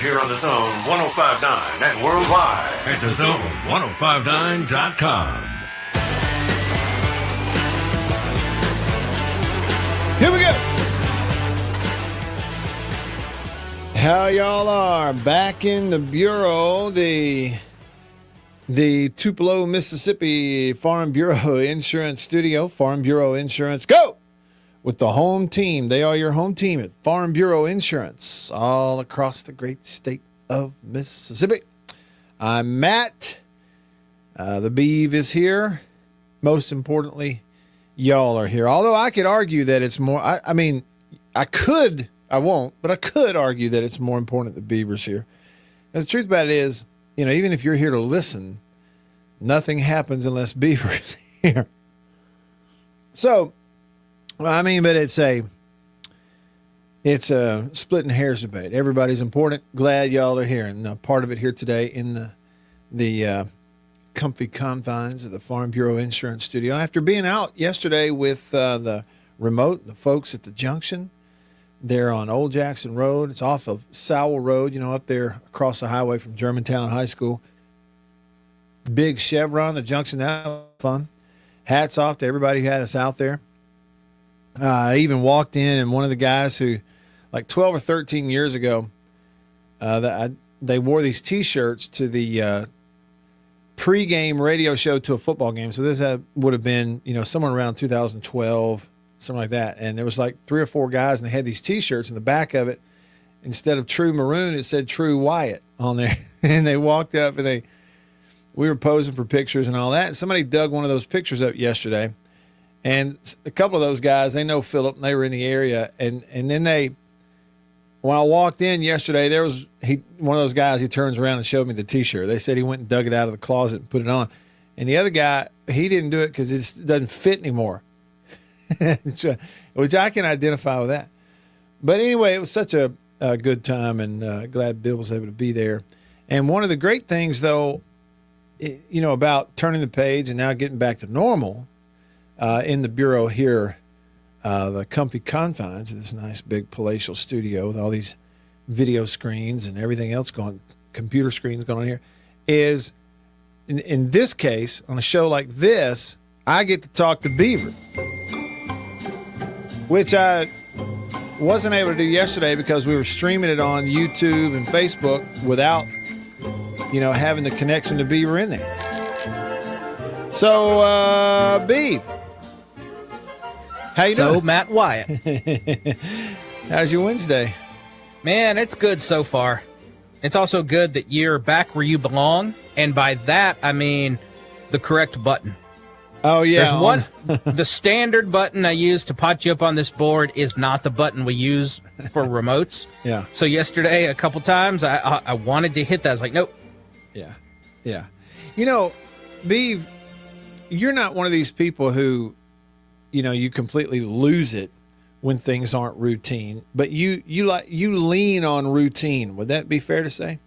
here on the Zone 105.9 and worldwide at thezone1059.com. Here we go. How y'all are? Back in the Bureau, the Tupelo, Mississippi Farm Bureau Insurance Studio. Farm Bureau Insurance, go! With the home team. They are your home team at Farm Bureau Insurance all across the great state of Mississippi. I'm Matt. The Beeve is here. Most importantly, y'all are here. Although I could argue that it's more, I won't, but I could argue that it's more important that the Beaver's here. And the truth about it is, even if you're here to listen, nothing happens unless Beaver is here. So, but it's a splitting hairs debate. Everybody's important. Glad y'all are here. And part of it here today in the comfy confines of the Farm Bureau Insurance Studio. After being out yesterday with the remote, the folks at the junction, they're on Old Jackson Road. It's off of Sowell Road, up there across the highway from Germantown High School. Big chevron, the junction, that was fun. Hats off to everybody who had us out there. I even walked in, and one of the guys who, like 12 or 13 years ago, they wore these T-shirts to the pregame radio show to a football game. So this would have been, somewhere around 2012, something like that. And there was like 3 or 4 guys, and they had these T-shirts. In the back of it, instead of True Maroon, it said True Wyatt on there. And they walked up, and we were posing for pictures and all that. And somebody dug one of those pictures up yesterday. And a couple of those guys, they know Philip, and they were in the area. And then when I walked in yesterday, there was one of those guys, he turns around and showed me the T-shirt. They said he went and dug it out of the closet and put it on. And the other guy, he didn't do it because it doesn't fit anymore, which I can identify with that. But anyway, it was such a good time, and glad Bill was able to be there. And one of the great things, though, about turning the page and now getting back to normal, in the Bureau here, the comfy confines of this nice big palatial studio with all these video screens and everything else computer screens going on here, is in this case, on a show like this, I get to talk to Beaver, which I wasn't able to do yesterday because we were streaming it on YouTube and Facebook without, having the connection to Beaver in there. So, Beaver. How you doing? Matt Wyatt. How's your Wednesday? Man, it's good so far. It's also good that you're back where you belong, and by that I mean the correct button. Oh yeah. There's one. The standard button I use to pot you up on this board is not the button we use for remotes. Yeah. So yesterday, a couple times, I wanted to hit that. I was like, nope. Yeah. Yeah. Beav, you're not one of these people who, you completely lose it when things aren't routine, but you lean on routine. Would that be fair to say?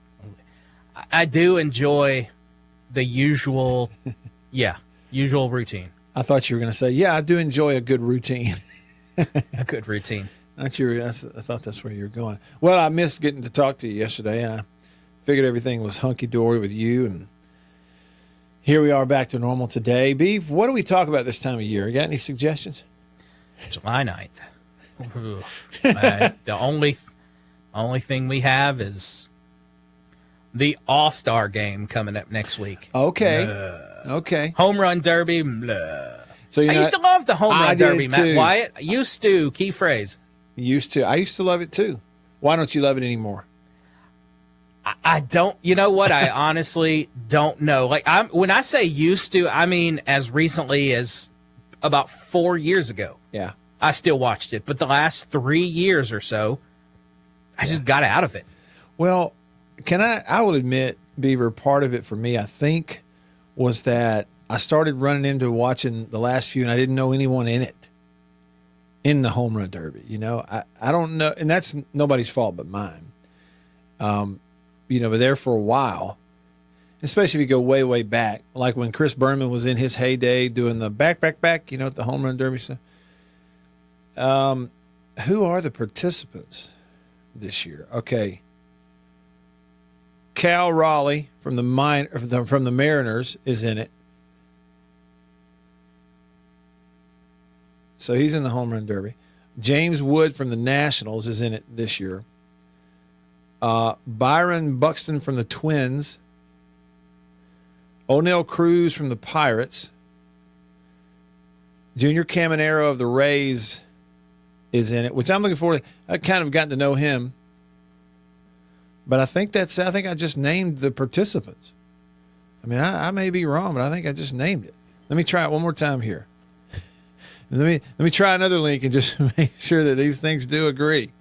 I do enjoy the usual, usual routine. I thought you were going to say, I do enjoy a good routine. A good routine. I thought that's where you were going. Well, I missed getting to talk to you yesterday, and I figured everything was hunky-dory with you, and here we are back to normal today. Beef, what do we talk about this time of year? You got any suggestions? July 9th. The only thing we have is the All-Star game coming up next week. Okay. Okay. Home Run Derby. Blah. So I used to love the Home Run Derby, too. Matt Wyatt. I used to. Key phrase. Used to. I used to love it too. Why don't you love it anymore? I don't. You know what? I honestly don't know. When I say used to, I mean as recently as about 4 years ago. Yeah. I still watched it, but the last 3 years or so, I just got out of it. Well, I will admit, Beaver, part of it for me, I think, was that I started running into watching the last few, and I didn't know anyone in it, in the Home Run Derby. I don't know, and that's nobody's fault but mine. But there for a while, especially if you go way, way back, like when Chris Berman was in his heyday doing the back, at the Home Run Derby stuff. Who are the participants this year? Okay. Cal Raleigh from the Mariners is in it. So he's in the home run derby. James Wood from the Nationals is in it this year. Byron Buxton from the Twins. O'Neill Cruz from the Pirates. Junior Caminero of the Rays is in it, which I'm looking forward to. I've kind of gotten to know him. But I think I just named the participants. I mean, I may be wrong, but I think I just named it. Let me try it one more time here. Let me try another link and just make sure that these things do agree.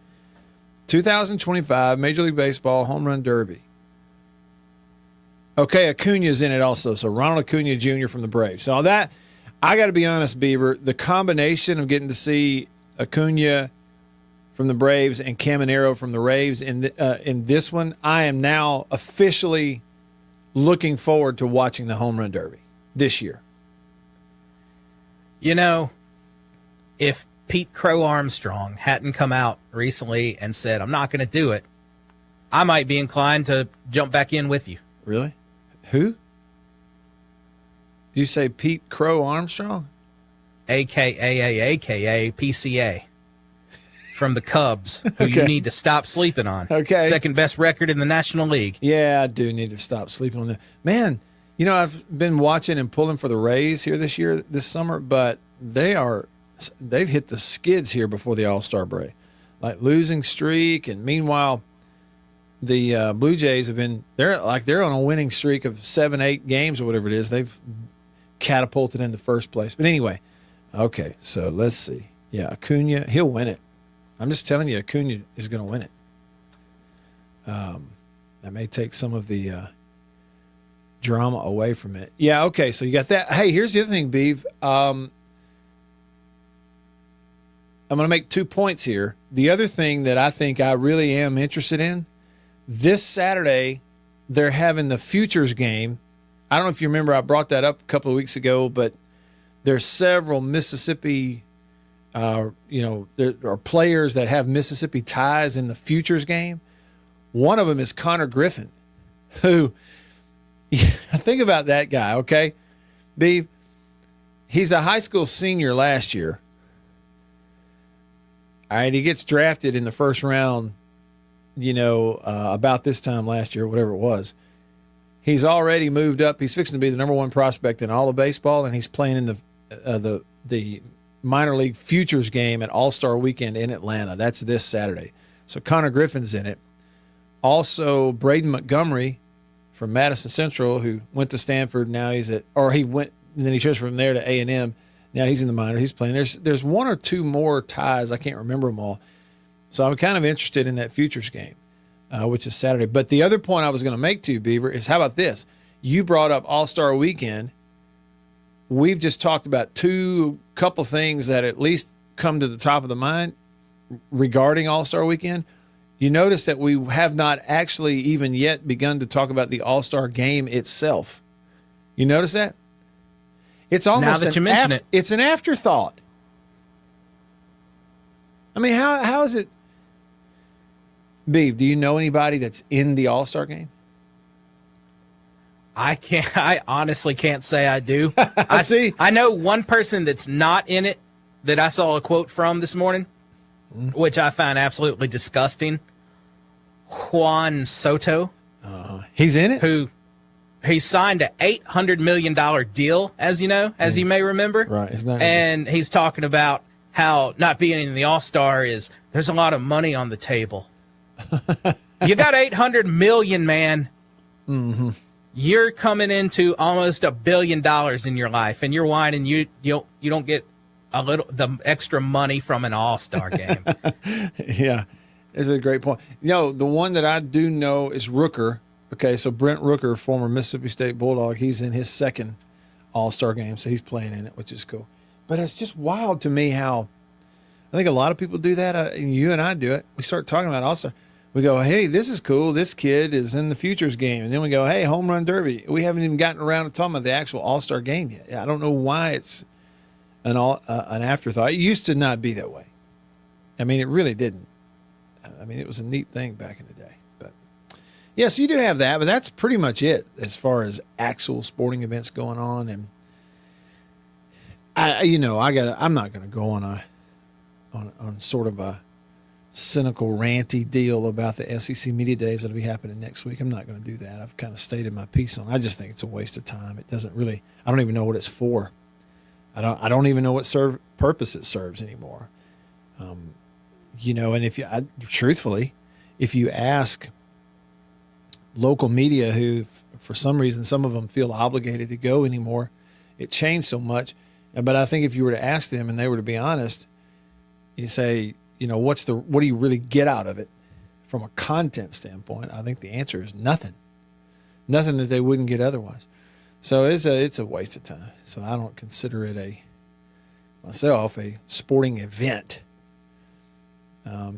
2025 Major League Baseball Home Run Derby. Okay, Acuña's in it also. So Ronald Acuña Jr. from the Braves. So that, I got to be honest, Beaver, the combination of getting to see Acuña from the Braves and Caminero from the Rays in this one, I am now officially looking forward to watching the Home Run Derby this year. You know, if Pete Crow Armstrong hadn't come out recently and said, I'm not going to do it, I might be inclined to jump back in with you. Really? Who? Did you say Pete Crow Armstrong? AKA PCA. From the Cubs, who you need to stop sleeping on. Okay. Second best record in the National League. Yeah, I do need to stop sleeping on that. Man, you know, I've been watching and pulling for the Rays here this summer, but they've hit the skids here before the All-Star break. Like losing streak, and meanwhile, the Blue Jays they're on a winning streak of 7-8 games or whatever it is. They've catapulted into first place. But anyway, okay, so let's see. Yeah, Acuña, he'll win it. I'm just telling you, Acuña is going to win it. That may take some of the drama away from it. Yeah, okay, so you got that. Hey, here's the other thing, Beav. I'm going to make 2 points here. The other thing that I think I really am interested in, this Saturday, they're having the Futures game. I don't know if you remember, I brought that up a couple of weeks ago, but there's several Mississippi there are players that have Mississippi ties in the Futures game. One of them is Connor Griffin, who, think about that guy, okay? B, he's a high school senior last year. All right, he gets drafted in the first round, about this time last year, whatever it was. He's already moved up. He's fixing to be the number one prospect in all of baseball, and he's playing in the minor league futures game at All-Star Weekend in Atlanta. That's this Saturday. So Connor Griffin's in it. Also, Braden Montgomery from Madison Central, who went to Stanford. Now he went, and then he transferred from there to A&M. Now he's in the minor. He's playing. There's one or two more ties. I can't remember them all. So I'm kind of interested in that futures game, which is Saturday. But the other point I was going to make to you, Beaver, is how about this? You brought up All-Star Weekend. We've just talked about couple things that at least come to the top of the mind regarding All-Star Weekend. You notice that we have not actually even yet begun to talk about the All-Star game itself. You notice that? It's almost now that you mention it. It's an afterthought. I mean, how is it? Beav, do you know anybody that's in the All-Star game? I honestly can't say I do. See? I know one person that's not in it that I saw a quote from this morning, which I find absolutely disgusting. Juan Soto. He's in it? He signed an $800 million deal, as you may remember. Right. He's talking about how not being in the All-Star there's a lot of money on the table. You got $800 million, man. Mm-hmm. You're coming into almost $1 billion in your life, and you're whining you don't get the extra money from an All-Star game. Yeah, it's a great point. The one that I do know is Rooker. Okay, so Brent Rooker, former Mississippi State Bulldog, he's in his second All-Star game, so he's playing in it, which is cool. But it's just wild to me how I think a lot of people do that. You and I do it. We start talking about All-Star. We go, hey, this is cool. This kid is in the Futures game. And then we go, hey, Home Run Derby. We haven't even gotten around to talking about the actual All-Star game yet. I don't know why it's an afterthought. It used to not be that way. I mean, it really didn't. I mean, it was a neat thing back in the day. But Yes, you do have that, but that's pretty much it as far as actual sporting events going on. And I'm not going to go on sort of a cynical, ranty deal about the SEC media days that'll be happening next week. I'm not going to do that. I've kind of stated my piece on it. I just think it's a waste of time. It doesn't really. I don't even know what it's for. I don't even know what purpose it serves anymore. And truthfully, if you ask local media who, for some reason, some of them feel obligated to go anymore, it changed so much. But I think if you were to ask them and they were to be honest, you say, what do you really get out of it from a content standpoint? I think the answer is nothing that they wouldn't get otherwise. So it's a waste of time. So I don't consider it myself a sporting event,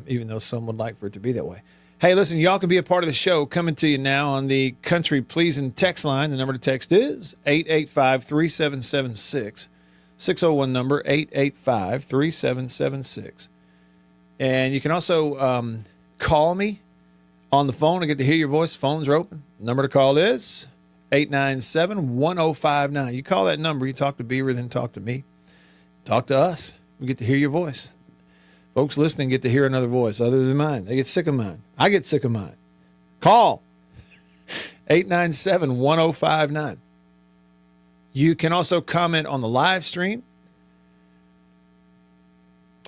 even though some would like for it to be that way. Hey, listen, y'all can be a part of the show. Coming to you now on the Country Pleasing text line. The number to text is 885-3776. 601 number, 885-3776. And you can also call me on the phone. I get to hear your voice. Phones are open. The number to call is 897-1059. You call that number. You talk to Beaver, then talk to me. Talk to us. We get to hear your voice. Folks listening get to hear another voice other than mine. They get sick of mine. I get sick of mine. Call 897-1059. You can also comment on the live stream.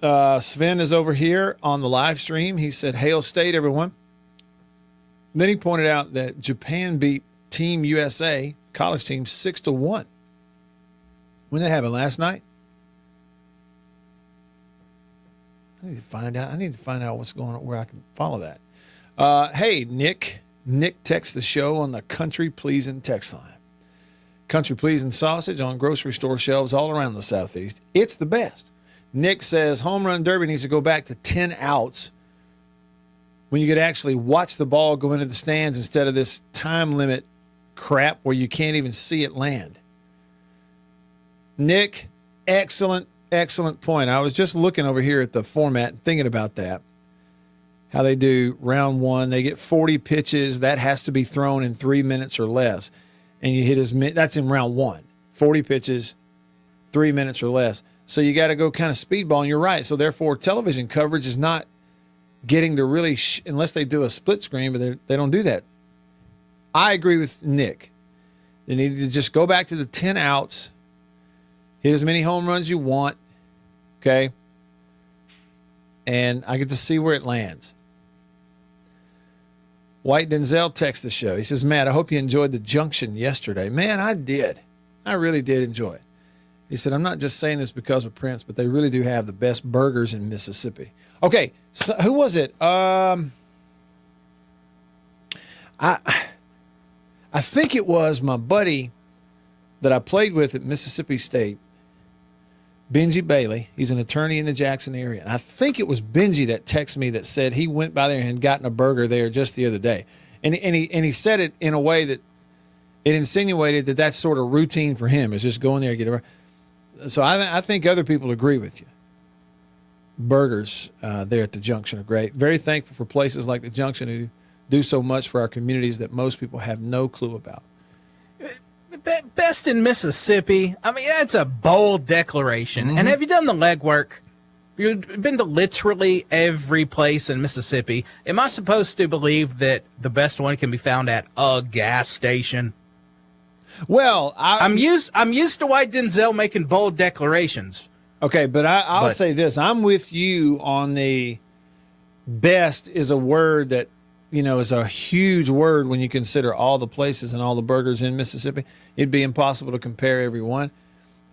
Sven is over here on the live stream. He said, Hail State, everyone. Then he pointed out that Japan beat Team USA, college team, 6-1. When that happened last night? I need to find out what's going on, where I can follow that. Hey, Nick. Nick texts the show on the Country Pleasing text line. Country Pleasing sausage on grocery store shelves all around the Southeast. It's the best. Nick says home run derby needs to go back to 10 outs when you could actually watch the ball go into the stands instead of this time limit crap where you can't even see it land. Nick, excellent point. I was just looking over here at the format and thinking about that. How they do round one. They get 40 pitches. That has to be thrown in 3 minutes or less. And you hit that's in round one. 40 pitches, 3 minutes or less. So you got to go kind of speedball, and you're right. So therefore, television coverage is not getting to really, unless they do a split screen, but they don't do that. I agree with Nick. They need to just go back to the 10 outs, hit as many home runs you want, okay? And I get to see where it lands. White Denzel texts the show. He says, Matt, I hope you enjoyed the Junction yesterday. Man, I did. I really did enjoy it. He said, I'm not just saying this because of Prince, but they really do have the best burgers in Mississippi. Okay, so who was it? I think it was my buddy that I played with at Mississippi State, Benji Bailey. He's an attorney in the Jackson area. And I think it was Benji that texted me that said he went by there and had gotten a burger there just the other day. And he said it in a way that it insinuated that that's sort of routine for him, is just going there and get a burger. So I think other people agree with you. Burgers there at the Junction are great. Very thankful for places like the Junction who do so much for our communities that most people have no clue about. Best in Mississippi. I mean, that's a bold declaration. Mm-hmm. And have you done the legwork? You've been to literally every place in Mississippi. Am I supposed to believe that the best one can be found at a gas station? Well, I'm used to White Denzel making bold declarations. Okay, but I'll say this. I'm with you on the best is a word that, is a huge word when you consider all the places and all the burgers in Mississippi. It'd be impossible to compare every one.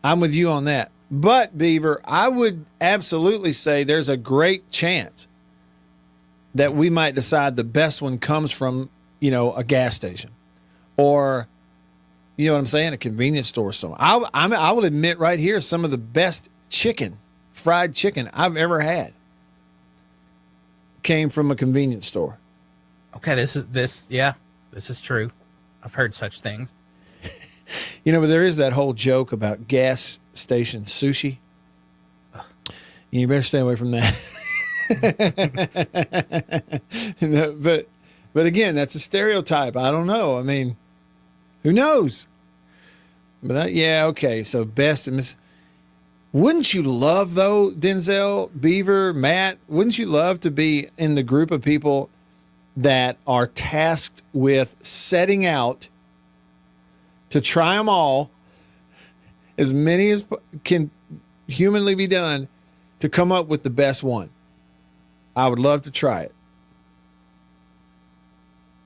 I'm with you on that. But, Beaver, I would absolutely say there's a great chance that we might decide the best one comes from, a gas station or, you know what I'm saying, a convenience store. So I will admit right here some of the best fried chicken I've ever had came from a convenience store. Okay, this is true. I've heard such things. But there is that whole joke about gas station sushi. You better stay away from that. But again, that's a stereotype. I don't know. I mean, who knows? But yeah, okay. So best and Miss. Wouldn't you love, though, Denzel, Beaver, Matt, wouldn't you love to be in the group of people that are tasked with setting out to try them all, as many as can humanly be done, to come up with the best one? I would love to try it.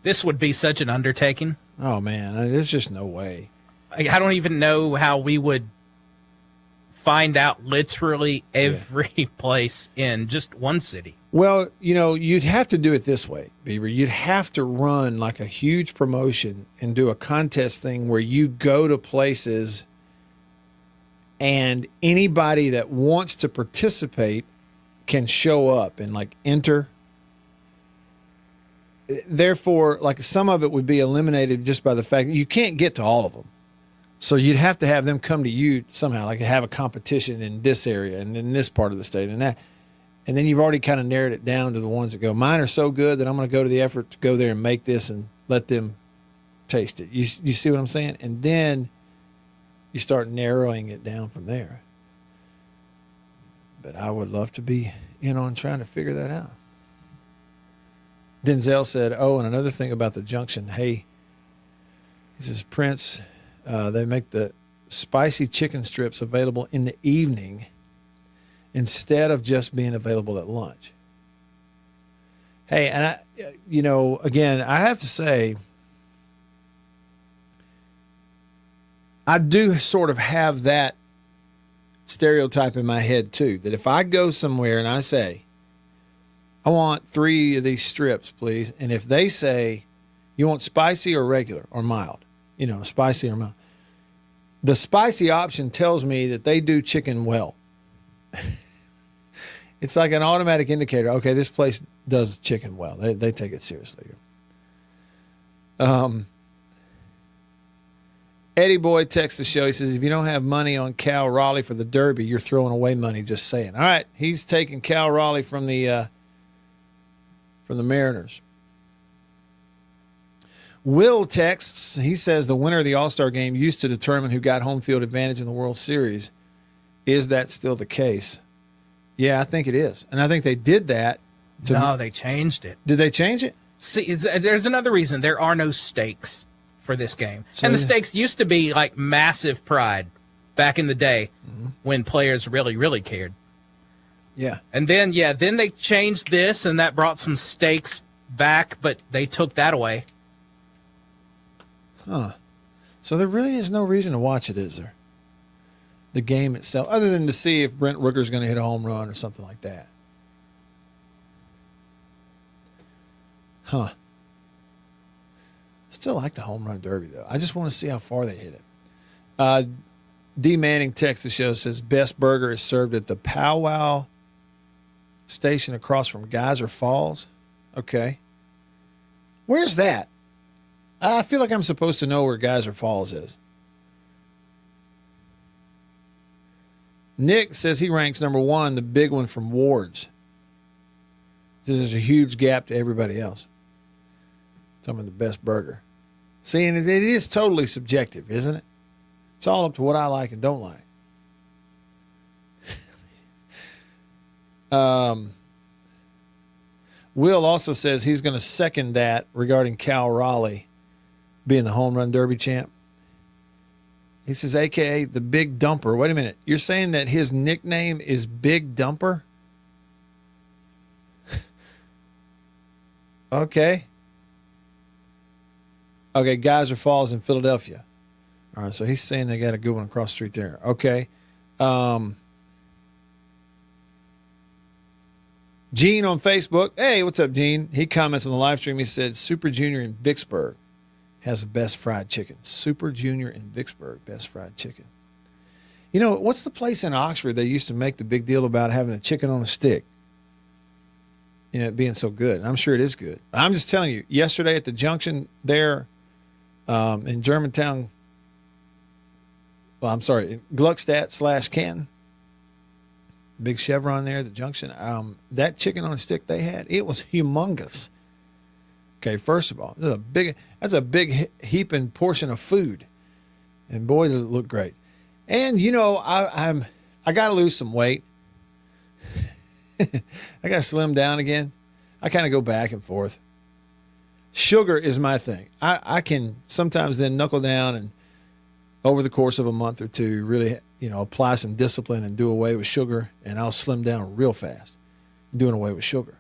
This would be such an undertaking. Oh, man, there's just no way. I don't even know how we would find out literally every place in just one city. Well, you'd have to do it this way, Beaver. You'd have to run like a huge promotion and do a contest thing where you go to places and anybody that wants to participate can show up and like enter. Therefore, like some of it would be eliminated just by the fact that you can't get to all of them. So you'd have to have them come to you somehow, like have a competition in this area and in this part of the state and that. And then you've already kind of narrowed it down to the ones that go, mine are so good that I'm going to go to the effort to go there and make this and let them taste it. You see what I'm saying? And then you start narrowing it down from there. But I would love to be in on trying to figure that out. Denzel said, and another thing about the Junction. Hey, he says, Prince, they make the spicy chicken strips available in the evening instead of just being available at lunch. Hey, and again, I have to say, I do sort of have that stereotype in my head too, that if I go somewhere and I say, I want 3 of these strips, please. And if they say, you want spicy or regular or mild, spicy or mild, the spicy option tells me that they do chicken well. It's like an automatic indicator. Okay, this place does chicken well. They take it seriously. Eddie Boy texts the show. He says, if you don't have money on Cal Raleigh for the Derby, you're throwing away money, just saying. All right, he's taking Cal Raleigh from the Mariners. Will texts. He says the winner of the All-Star game used to determine who got home field advantage in the World Series. Is that still the case? Yeah, I think it is. And I think they did that. No, they changed it. Did they change it? See, there's another reason. There are no stakes for this game. So, and the stakes used to be like massive pride back in the day when players really, really cared. Yeah. And then they changed this, and that brought some stakes back, but they took that away. Huh. So there really is no reason to watch it, is there? The game itself, other than to see if Brent Rooker's going to hit a home run or something like that. Huh. Still like the home run derby, though. I just want to see how far they hit it. D. Manning texts the show, says, best burger is served at the Powwow station across from Geyser Falls. Okay. Where's that? I feel like I'm supposed to know where Geyser Falls is. Nick says he ranks number 1, the big one from Ward's. There's a huge gap to everybody else. Talking about the best burger. See, and it is totally subjective, isn't it? It's all up to what I like and don't like. Will also says he's going to second that regarding Cal Raleigh being the home run derby champ. He says, a.k.a. the Big Dumper. Wait a minute. You're saying that his nickname is Big Dumper? Okay. Okay, Geyser Falls in Philadelphia. All right, so he's saying they got a good one across the street there. Okay. Gene on Facebook. Hey, what's up, Gene? He comments on the live stream. He said, Super Junior in Vicksburg has the best fried chicken. Super Junior in Vicksburg, best fried chicken. You know, what's the place in Oxford they used to make the big deal about having a chicken on a stick? You know, it being so good. And I'm sure it is good. I'm just telling you, yesterday at the junction there in Germantown, Gluckstadt/Canton, big Chevron there at the junction, that chicken on a stick they had, it was humongous. Okay, first of all, that's a big heaping portion of food. And boy, does it look great. And you know, I got to lose some weight. I got to slim down again. I kind of go back and forth. Sugar is my thing. I can sometimes then knuckle down and over the course of a month or two really, you know, apply some discipline and do away with sugar, and I'll slim down real fast doing away with sugar.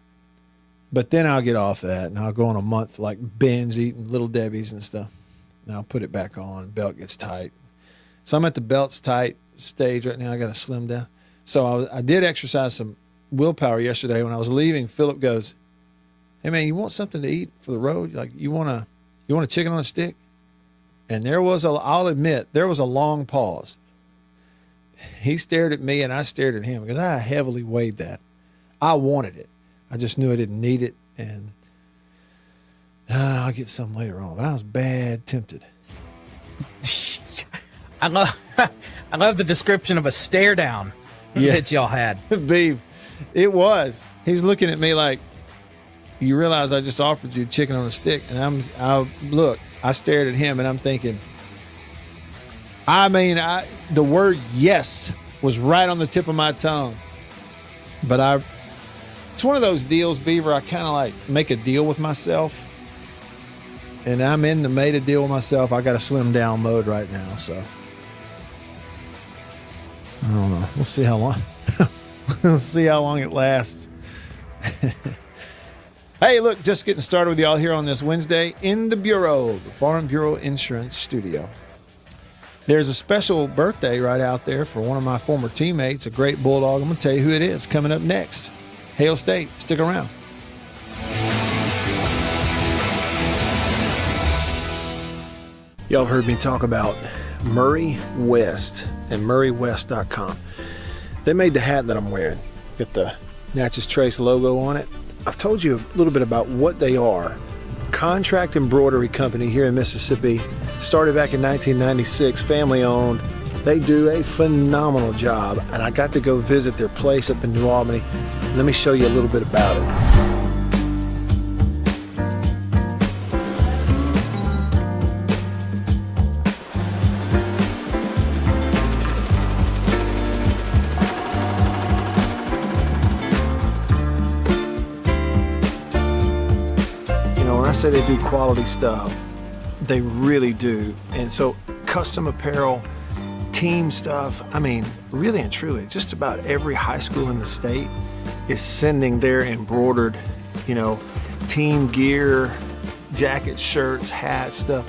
But then I'll get off that and I'll go on a month like binge eating Little Debbie's and stuff. And I'll put it back on. Belt gets tight. So I'm at the belt's tight stage right now. I got to slim down. So I did exercise some willpower yesterday. When I was leaving, Philip goes, "Hey man, you want something to eat for the road? Like you want a chicken on a stick?" And I'll admit, there was a long pause. He stared at me and I stared at him because I heavily weighed that. I wanted it. I just knew I didn't need it, and I'll get some later on. But I was bad tempted. I love the description of a stare down that y'all had. Beef, it was. He's looking at me like, "You realize I just offered you chicken on a stick?" And I stared at him and I'm thinking, the word yes was right on the tip of my tongue. But it's one of those deals, Beaver, I kind of like make a deal with myself. And I'm in the made a deal with myself. I got a slim down mode right now, so I don't know. We'll see how long. We'll see how long it lasts. Hey, look, just getting started with y'all here on this Wednesday in the Bureau, the Farm Bureau Insurance Studio. There's a special birthday right out there for one of my former teammates, a great bulldog. I'm going to tell you who it is coming up next. Hail State, stick around. Y'all heard me talk about Murray West and murraywest.com. They made the hat that I'm wearing. Got the Natchez Trace logo on it. I've told you a little bit about what they are. Contract embroidery company here in Mississippi. Started back in 1996, family owned. They do a phenomenal job, and I got to go visit their place up in New Albany. Let me show you a little bit about it. I say they do quality stuff. They really do. And so custom apparel, team stuff, I mean, really and truly, just about every high school in the state is sending their embroidered, team gear, jackets, shirts, hats, stuff.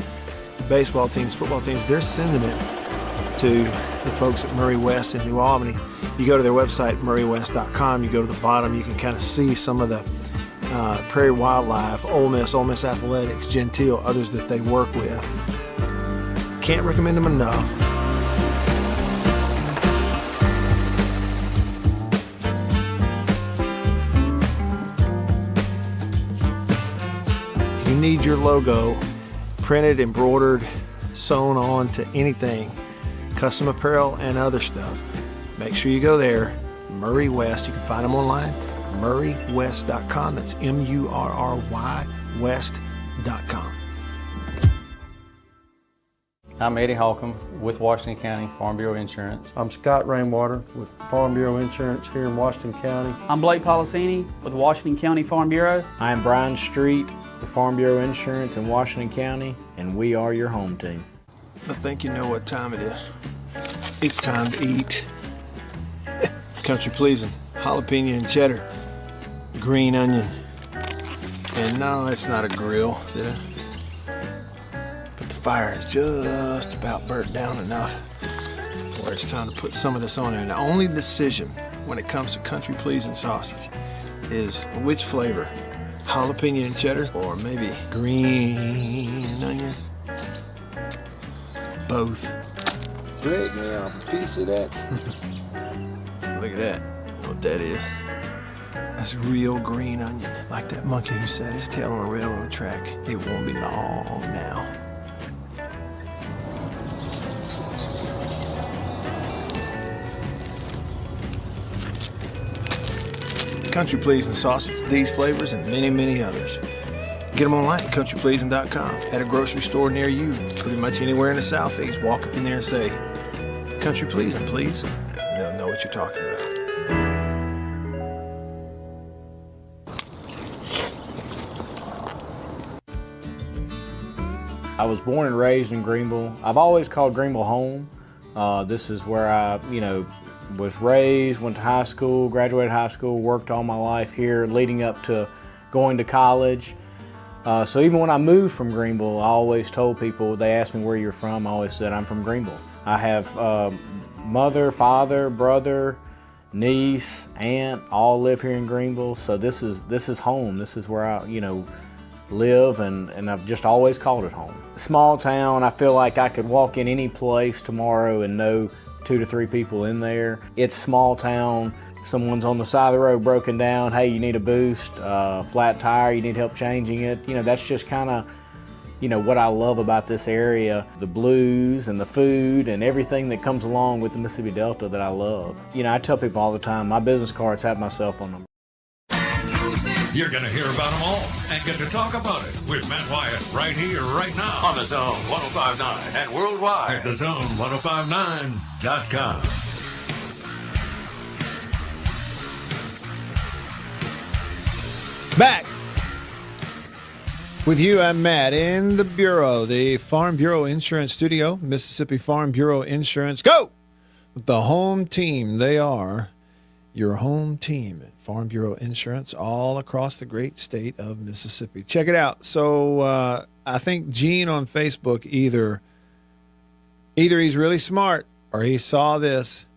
Baseball teams, football teams, they're sending it to the folks at Murray West in New Albany. You go to their website, murraywest.com, you go to the bottom, you can kind of see some of the Prairie Wildlife, Ole Miss Athletics, Gentile, others that they work with. Can't recommend them enough. If you need your logo printed, embroidered, sewn on to anything, custom apparel and other stuff, make sure you go there. Murray West, you can find them online. murraywest.com. That's MURRY West.com. I'm Eddie Holcomb with Washington County Farm Bureau Insurance. I'm Scott Rainwater with Farm Bureau Insurance here in Washington County. I'm Blake Policini with Washington County Farm Bureau. I'm Brian Street with Farm Bureau Insurance in Washington County, and we are your home team. I think you know what time it is. It's time to eat. Country pleasing, jalapeno and cheddar, green onion. And no, it's not a grill, see that? But the fire is just about burnt down enough where it's time to put some of this on there. And the only decision when it comes to country pleasing sausage is which flavor, jalapeno and cheddar or maybe green onion. Both. Break me off a piece of that. Look at that. You know what that is? That's real green onion. Like that monkey who set his tail on a railroad track. It won't be long now. Country pleasing sausage, these flavors and many, many others. Get them online at countrypleasing.com. At a grocery store near you, pretty much anywhere in the Southeast, walk up in there and say, Country Pleasing, please. They'll know what you're talking about. I was born and raised in Greenville. I've always called Greenville home. This is where I, was raised, went to high school, graduated high school, worked all my life here, leading up to going to college. So even when I moved from Greenville, I always told people, they asked me where you're from, I always said I'm from Greenville. I have mother, father, brother, niece, aunt, all live here in Greenville. So this is home. This is where I, live, and I've just always called it home. Small town, I feel like I could walk in any place tomorrow and know 2 to 3 people in there. It's small town. Someone's on the side of the road broken down. Hey, you need a boost, flat tire, you need help changing it. That's just kind of, what I love about this area. The blues and the food and everything that comes along with the Mississippi Delta that I love. I tell people all the time, my business cards have my cell phone number. You're going to hear about them all and get to talk about it with Matt Wyatt right here, right now on the Zone 105.9 and worldwide at thezone1059.com. Back with you, I'm Matt, in the Bureau, the Farm Bureau Insurance Studio, Mississippi Farm Bureau Insurance. Go! With the home team. They are your home team at Farm Bureau Insurance all across the great state of Mississippi. Check it out. So I think Gene on Facebook, either he's really smart or he saw this.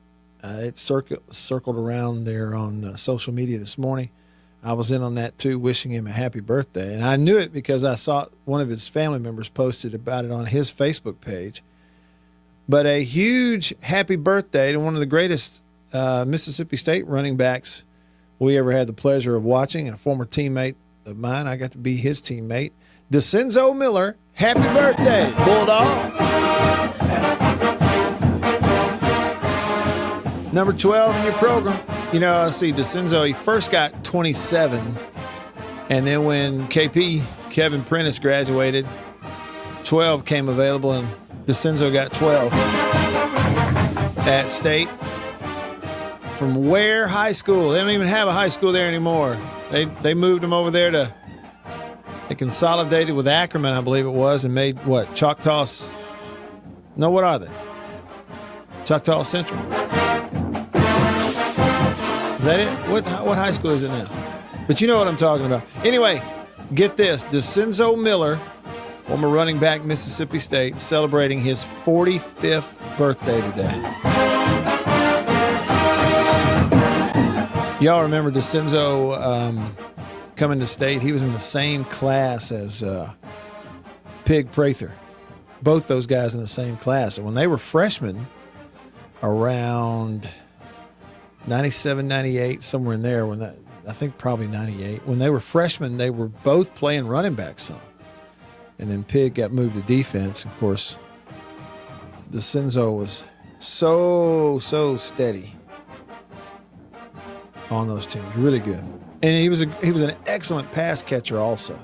It circled around there on social media this morning. I was in on that too, wishing him a happy birthday. And I knew it because I saw one of his family members posted about it on his Facebook page. But a huge happy birthday to one of the greatest Mississippi State running backs we ever had the pleasure of watching, and a former teammate of mine. I got to be his teammate. 𝐷icenzo Miller, happy birthday, Bulldog. Number 12 in your program. Let's see, 𝐷icenzo, he first got 27, and then when Kevin Prentice graduated, 12 came available, and 𝐷icenzo got 12 at State. From Ware High School. They don't even have a high school there anymore. They moved them over there they consolidated with Ackerman, I believe it was, and made what? Choctaw. No, what are they? Choctaw Central. Is that it? What high school is it now? But you know what I'm talking about. Anyway, get this. 𝐷icenzo Miller, former running back, Mississippi State, celebrating his 45th birthday today. Y'all remember 𝐷icenzo coming to State? He was in the same class as Pig Prather. Both those guys in the same class. And when they were freshmen, around 97, 98, somewhere in there, I think probably 98. When they were freshmen, they were both playing running back some. And then Pig got moved to defense. Of course, 𝐷icenzo was so steady on those teams. Really good. And he was an excellent pass catcher also.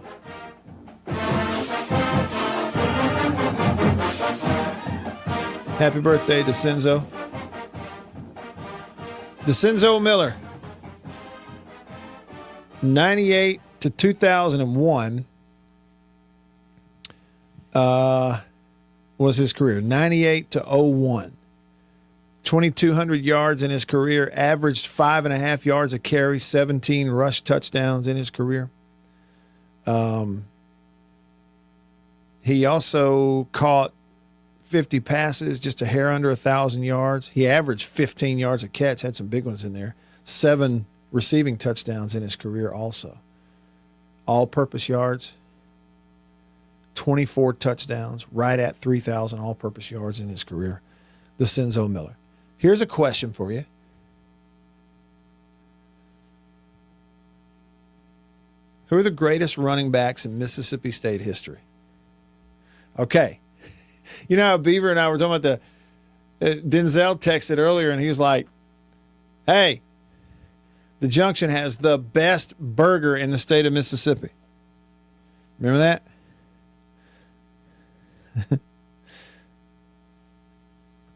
Happy birthday, 𝐷icenzo. 𝐷icenzo Miller. 98 to 2001 was his career. 98 to 01. 2,200 yards in his career, averaged 5.5 yards a carry, 17 rush touchdowns in his career. He also caught 50 passes, just a hair under 1,000 yards. He averaged 15 yards a catch, had some big ones in there. 7 receiving touchdowns in his career also. All-purpose yards, 24 touchdowns, right at 3,000 all-purpose yards in his career. 𝐷icenzo Miller. Here's a question for you. Who are the greatest running backs in Mississippi State history? Okay. You know how Beaver and I were talking about Denzel texted earlier, and he was like, hey, the Junction has the best burger in the state of Mississippi. Remember that?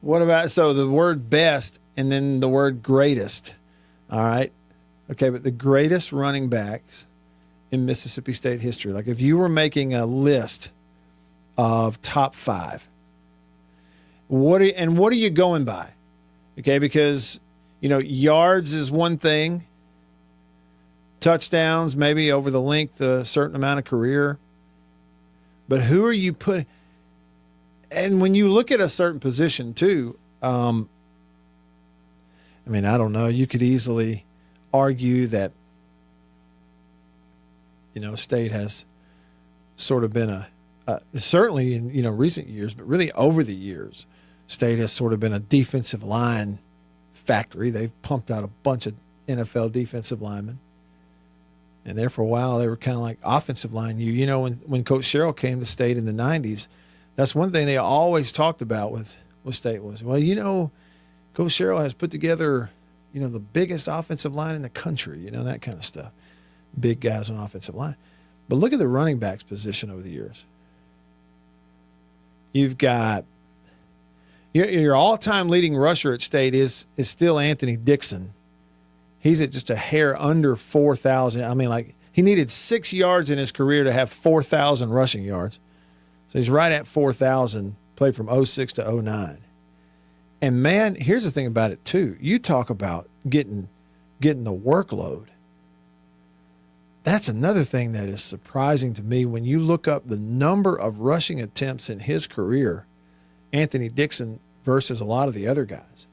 What about, so the word best and then the word greatest. All right. Okay, but the greatest running backs in Mississippi State history, like if you were making a list of top 5, what are you going by? Okay, because, yards is one thing, touchdowns maybe over the length of a certain amount of career, but who are you putting? And when you look at a certain position too, I don't know, you could easily argue that, State has sort of been certainly in, recent years, but really over the years, State has sort of been a defensive line factory. They've pumped out a bunch of NFL defensive linemen. And there for a while, they were kind of like offensive line. When Coach Sherrill came to State in the 90s, that's one thing they always talked about with State was, Coach Sherrill has put together, the biggest offensive line in the country, that kind of stuff. Big guys on offensive line. But look at the running backs position over the years. You've got your all-time leading rusher at State is still Anthony Dixon. He's at just a hair under 4,000. He needed 6 yards in his career to have 4,000 rushing yards. So he's right at 4,000, played from 06 to 09. And man, here's the thing about it too. You talk about getting the workload. That's another thing that is surprising to me when you look up the number of rushing attempts in his career, Anthony Dixon versus a lot of the other guys.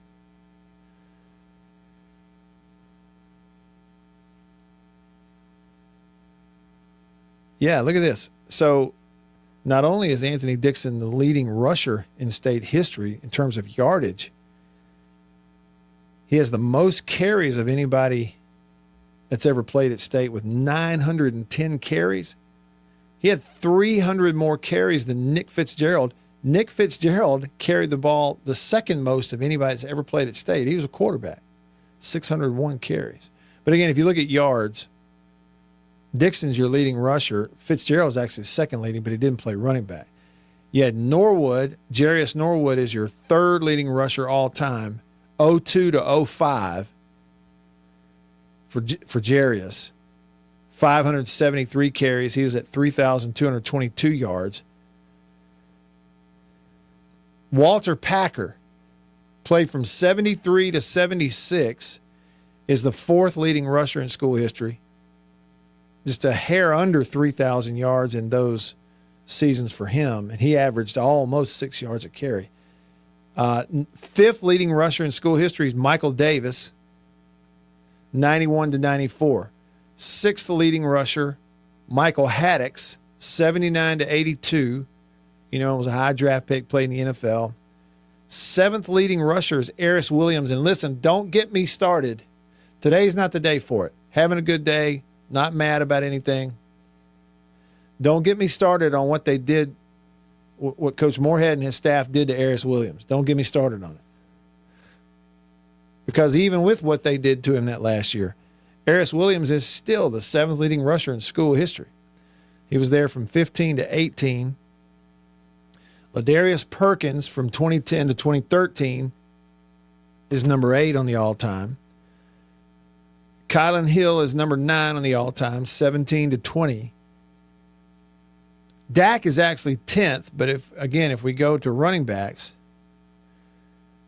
Yeah, look at this. So not only is Anthony Dixon the leading rusher in State history in terms of yardage, he has the most carries of anybody that's ever played at State with 910 carries. He had 300 more carries than Nick Fitzgerald. Nick Fitzgerald carried the ball the second most of anybody that's ever played at State. He was a quarterback, 601 carries. But again, if you look at yards, Dixon's your leading rusher. Fitzgerald's actually second leading, but he didn't play running back. You had Norwood. Jarius Norwood is your third leading rusher all time, 02 to 05 for Jarius. 573 carries. He was at 3,222 yards. Walter Packer played from 73 to 76, is the fourth leading rusher in school history. Just a hair under 3,000 yards in those seasons for him, and he averaged almost 6 yards a carry. Fifth leading rusher in school history is Michael Davis, 91 to 94. Sixth leading rusher, Michael Haddix, 79 to 82. Was a high draft pick, played in the NFL. Seventh leading rusher is Eris Williams. And listen, don't get me started. Today's not the day for it. Having a good day, not mad about anything. Don't get me started on what they did, what Coach Moorhead and his staff did to Eris Williams. Don't get me started on it. Because even with what they did to him that last year, Eris Williams is still the seventh leading rusher in school history. He was there from 15 to 18. Ladarius Perkins from 2010 to 2013 is number 8 on the all-time. Kylan Hill is number 9 on the all-time, 17 to 20. Dak is actually 10th, but if we go to running backs,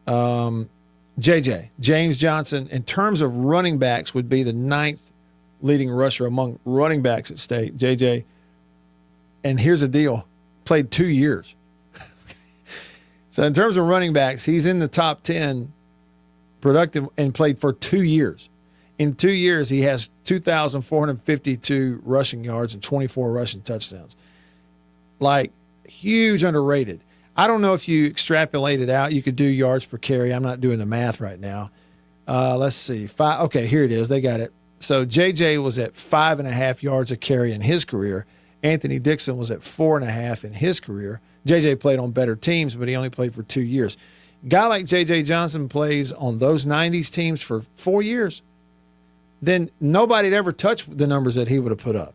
James Johnson, in terms of running backs, would be the 9th leading rusher among running backs at State. JJ, and here's the deal, played 2 years. So in terms of running backs, he's in the top 10 productive and played for 2 years. In 2 years, he has 2,452 rushing yards and 24 rushing touchdowns. Like, huge underrated. I don't know if you extrapolate it out. You could do yards per carry. I'm not doing the math right now. Let's see. Okay, here it is. They got it. So JJ was at 5.5 yards a carry in his career. Anthony Dixon was at 4.5 in his career. JJ played on better teams, but he only played for 2 years. A guy like J.J. Johnson plays on those 90s teams for 4 years. Then nobody had ever touched the numbers that he would have put up.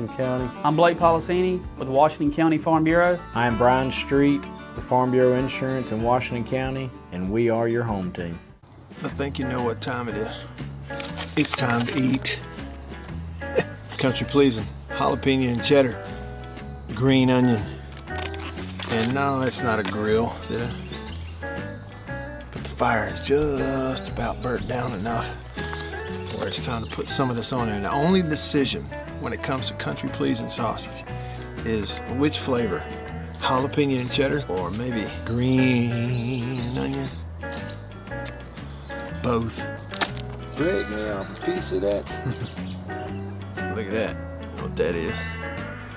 Washington County. I'm Blake Policini with Washington County Farm Bureau. I am Brian Street with Farm Bureau Insurance in Washington County, and we are your home team. I think you know what time it is. It's time to eat. Country pleasing, jalapeno and cheddar, green onion. And no, it's not a grill, see that? But the fire is just about burnt down enough where it's time to put some of this on there. And the only decision when it comes to country pleasing sausage is which flavor, jalapeno and cheddar or maybe green onion. Both. Break me off a piece of that. Look at that, what that is.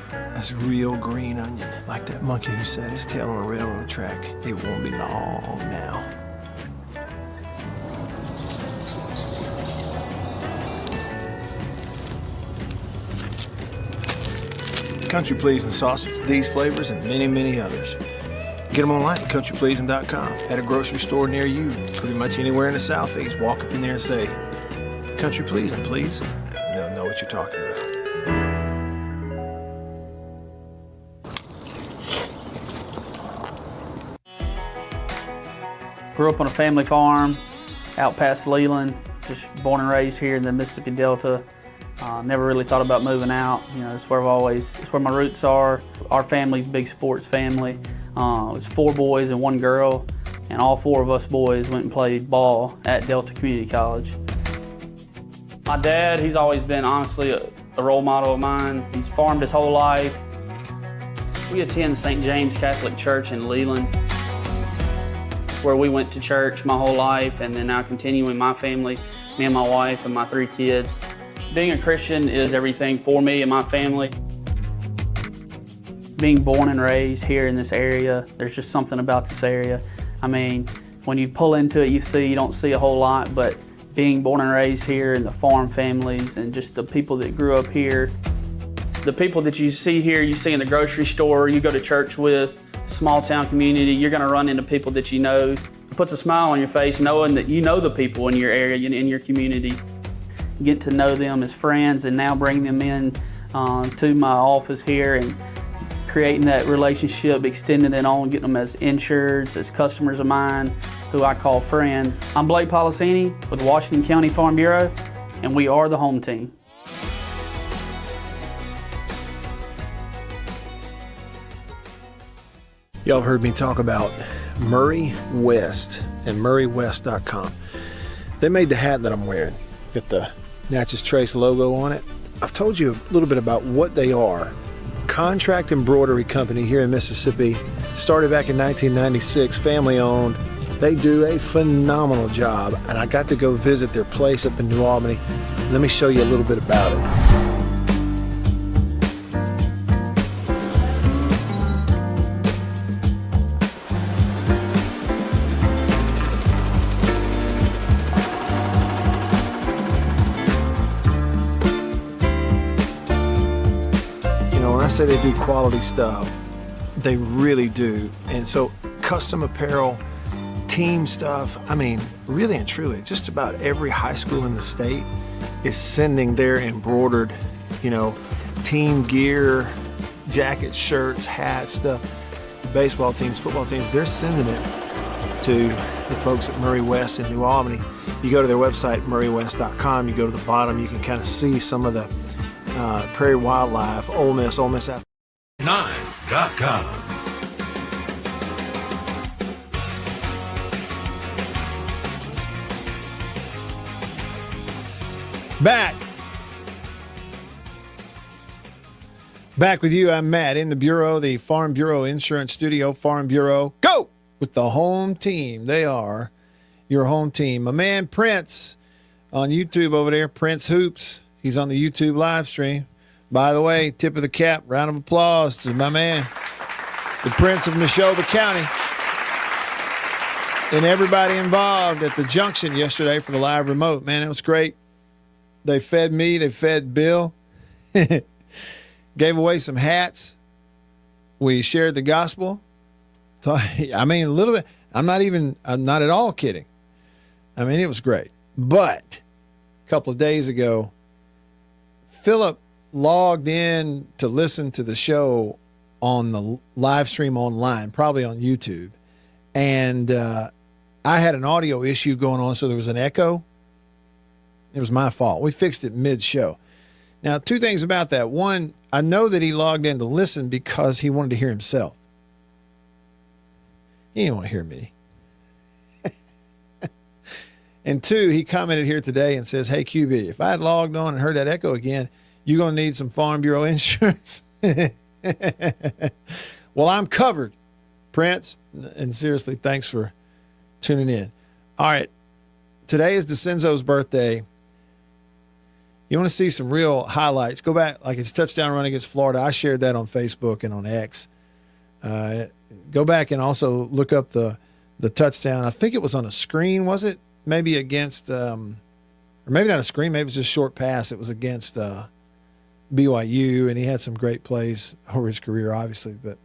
That's real green onion. Like that monkey who set his tail on a railroad track. It won't be long now. Country pleasing sausage, these flavors and many, many others. Get them online at countrypleasing.com. At a grocery store near you, pretty much anywhere in the Southeast. Walk up in there and say, "Country pleasing, please." They'll know what you're talking about. Grew up on a family farm out past Leland, just born and raised here in the Mississippi Delta. Never really thought about moving out. You know, it's where my roots are. Our family's a big sports family. It was 4 boys and 1 girl, and all 4 of us boys went and played ball at Delta Community College. My dad, he's always been honestly a role model of mine. He's farmed his whole life. We attend St. James Catholic Church in Leland, where we went to church my whole life, and then now continue with my family, me and my wife and my 3 kids. Being a Christian is everything for me and my family. Being born and raised here in this area, there's just something about this area. I mean, when you pull into it, you don't see a whole lot, but being born and raised here and the farm families and just the people that grew up here, the people that you see here, you see in the grocery store, you go to church with, small town community, you're gonna run into people that you know. It puts a smile on your face knowing that you know the people in your area, in your community. Get to know them as friends and now bring them in to my office here and creating that relationship, extending it on, getting them as insureds, as customers of mine, who I call friends. I'm Blake Policini with Washington County Farm Bureau, and we are the home team. Y'all have heard me talk about Murray West and MurrayWest.com. They made the hat that I'm wearing. Got the Natchez Trace logo on it. I've told you a little bit about what they are. Contract embroidery company here in Mississippi. Started back in 1996, family owned. They do a phenomenal job, and I got to go visit their place up in New Albany. Let me show you a little bit about it. When I say they do quality stuff, they really do. And so custom apparel, team stuff, I mean, really and truly, just about every high school in the state is sending their embroidered, team gear, jackets, shirts, hats, stuff. Baseball teams, football teams, they're sending it to the folks at Murray West in New Albany. You go to their website, MurrayWest.com, you go to the bottom, you can kind of see some of the prairie wildlife, Ole Miss out. 9.com. Back with you. I'm Matt in the Bureau, the Farm Bureau Insurance Studio. Farm Bureau, go with the home team. They are your home team. My man Prince on YouTube over there, Prince Hoops. He's on the YouTube live stream. By the way, tip of the cap, round of applause to my man, the Prince of Neshoba County, and everybody involved at the junction yesterday for the live remote. Man, it was great. They fed me. They fed Bill. Gave away some hats. We shared the gospel. I mean, a little bit. I'm not at all kidding. I mean, it was great. But a couple of days ago, Philip logged in to listen to the show on the live stream online, probably on YouTube. And I had an audio issue going on, so there was an echo. It was my fault. We fixed it mid-show. Now, 2 things about that. One, I know that he logged in to listen because he wanted to hear himself. He didn't want to hear me. And 2, he commented here today and says, hey, QB, if I had logged on and heard that echo again, you're going to need some Farm Bureau insurance. Well, I'm covered, Prince. And seriously, thanks for tuning in. All right. Today is DeCenzo's birthday. You want to see some real highlights, go back, like his touchdown run against Florida. I shared that on Facebook and on X. Go back and also look up the touchdown. I think it was on a screen, was it? Maybe against, or maybe not a screen, maybe it was just short pass. It was against BYU, and he had some great plays over his career, obviously. But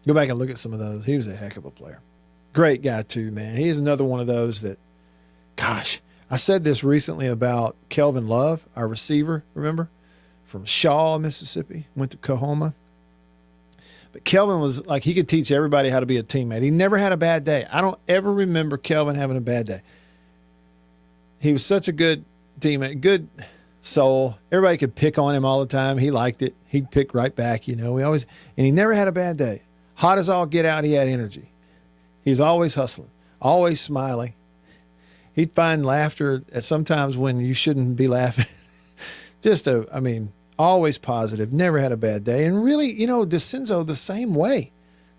go back and look at some of those. He was a heck of a player. Great guy, too, man. He's another one of those that, gosh, I said this recently about Kelvin Love, our receiver, remember? From Shaw, Mississippi, went to Coahoma. But Kelvin was like, he could teach everybody how to be a teammate. He never had a bad day. I don't ever remember Kelvin having a bad day. He was such a good teammate, good soul. Everybody could pick on him all the time. He liked it. He'd pick right back, and he never had a bad day. Hot as all get out, he had energy. He was always hustling, always smiling. He'd find laughter at sometimes when you shouldn't be laughing. Always positive, never had a bad day. And really, DeCenzo the same way.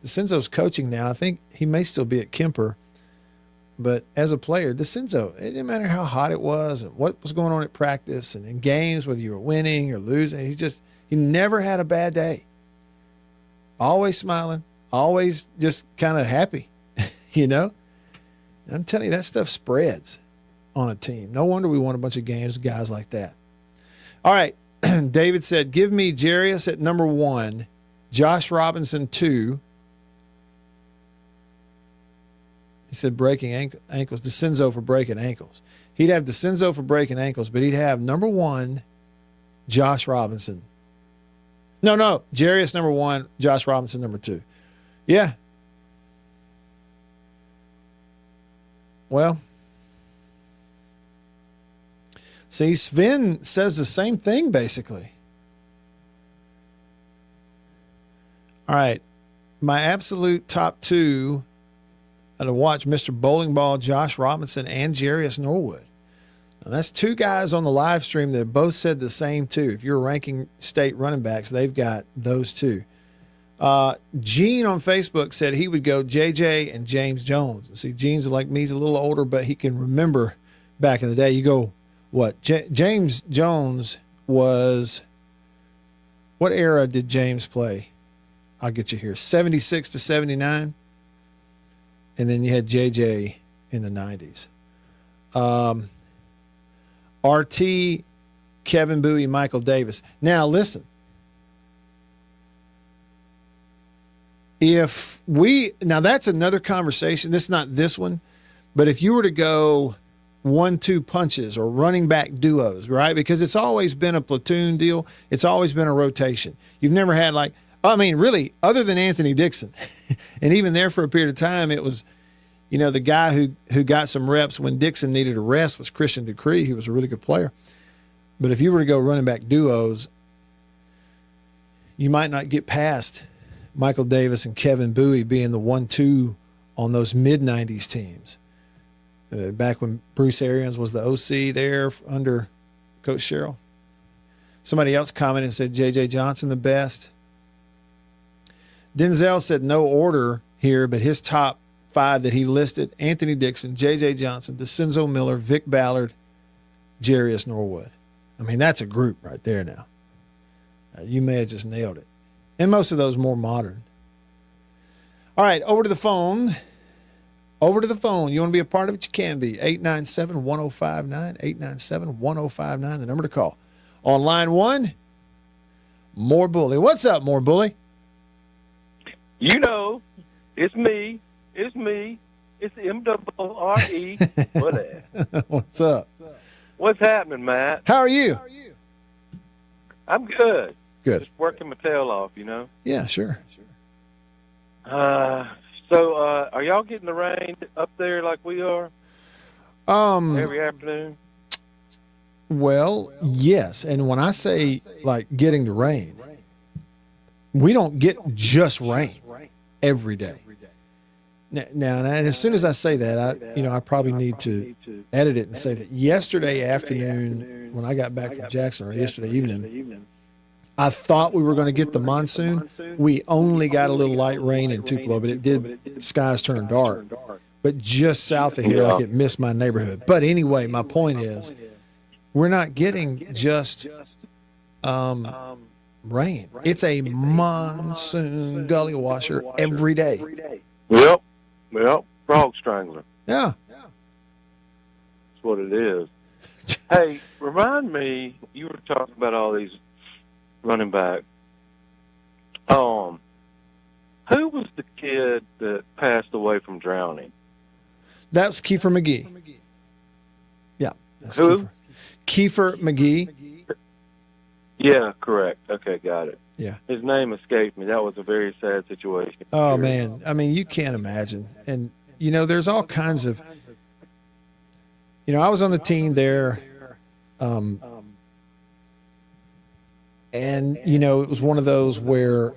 DeCenzo's coaching now. I think he may still be at Kemper. But as a player, DeCenzo, it didn't matter how hot it was and what was going on at practice and in games, whether you were winning or losing. He never had a bad day. Always smiling, always just kind of happy, I'm telling you, that stuff spreads on a team. No wonder we won a bunch of games with guys like that. All right. David said, give me Jarius at number 1, Josh Robinson 2. He said breaking ankles, DeCenzo for breaking ankles. He'd have DeCenzo for breaking ankles, but he'd have number 1, Josh Robinson. No, Jarius number 1, Josh Robinson number 2. Yeah. Well, see, Sven says the same thing, basically. All right. My absolute top 2 to watch, Mr. Bowling Ball, Josh Robinson, and Jarius Norwood. Now, that's 2 guys on the live stream that both said the same 2. If you're ranking state running backs, they've got those 2. Gene on Facebook said he would go JJ and James Jones. See, Gene's like me. He's a little older, but he can remember back in the day. You go, what? James Jones was, what era did James play? I'll get you here. 76 to 79. And then you had JJ in the 90s. RT, Kevin Bowie, Michael Davis. Now, listen. Now that's another conversation. This is not this one. But if you were to go 1-2 punches or running back duos, right? Because it's always been a platoon deal. It's always been a rotation. You've never had really, other than Anthony Dixon. And even there for a period of time, it was, the guy who got some reps when Dixon needed a rest was Christian Decree. He was a really good player. But if you were to go running back duos, you might not get past Michael Davis and Kevin Bowie being the 1-2 on those mid-90s teams. Back when Bruce Arians was the OC there under Coach Sherrill. Somebody else commented and said J.J. Johnson the best. Denzel said no order here, but his top 5 that he listed: Anthony Dixon, J.J. Johnson, DeCenzo Miller, Vic Ballard, Jarius Norwood. I mean, that's a group right there now. You may have just nailed it. And most of those more modern. All right, over to the phone. You want to be a part of it? You can be. 897-1059, 897-1059, the number to call. On line 1, More Bully. What's up, More Bully? It's me. It's MRE. Whatever. What's up? What's happening, Matt? How are you? I'm good. Good. Just working my tail off, Yeah, sure. So, are y'all getting the rain up there like we are? Every afternoon? Well, yes. And when I say like getting the rain, we don't get just rain every day. Now, and as soon as I say that, I probably need to edit it and say that yesterday afternoon, when I got back from Jackson, or yesterday evening, I thought we were going to get the monsoon. We only got a little light rain in Tupelo, but it did. Skies turned dark. But just south of here, like it missed my neighborhood. But anyway, my point is, we're not getting just rain. It's a monsoon gully washer every day. Yep. Well, frog strangler. Yeah. That's what it is. Hey, remind me, you were talking about all these running back. Who was the kid that passed away from drowning? That was Kiefer McGee. Yeah. That's Who? Kiefer McGee. Yeah, correct. Okay, got it. Yeah. His name escaped me. That was a very sad situation. Oh, man. I mean, you can't imagine. And, there's all kinds of, I was on the team there. And, it was one of those where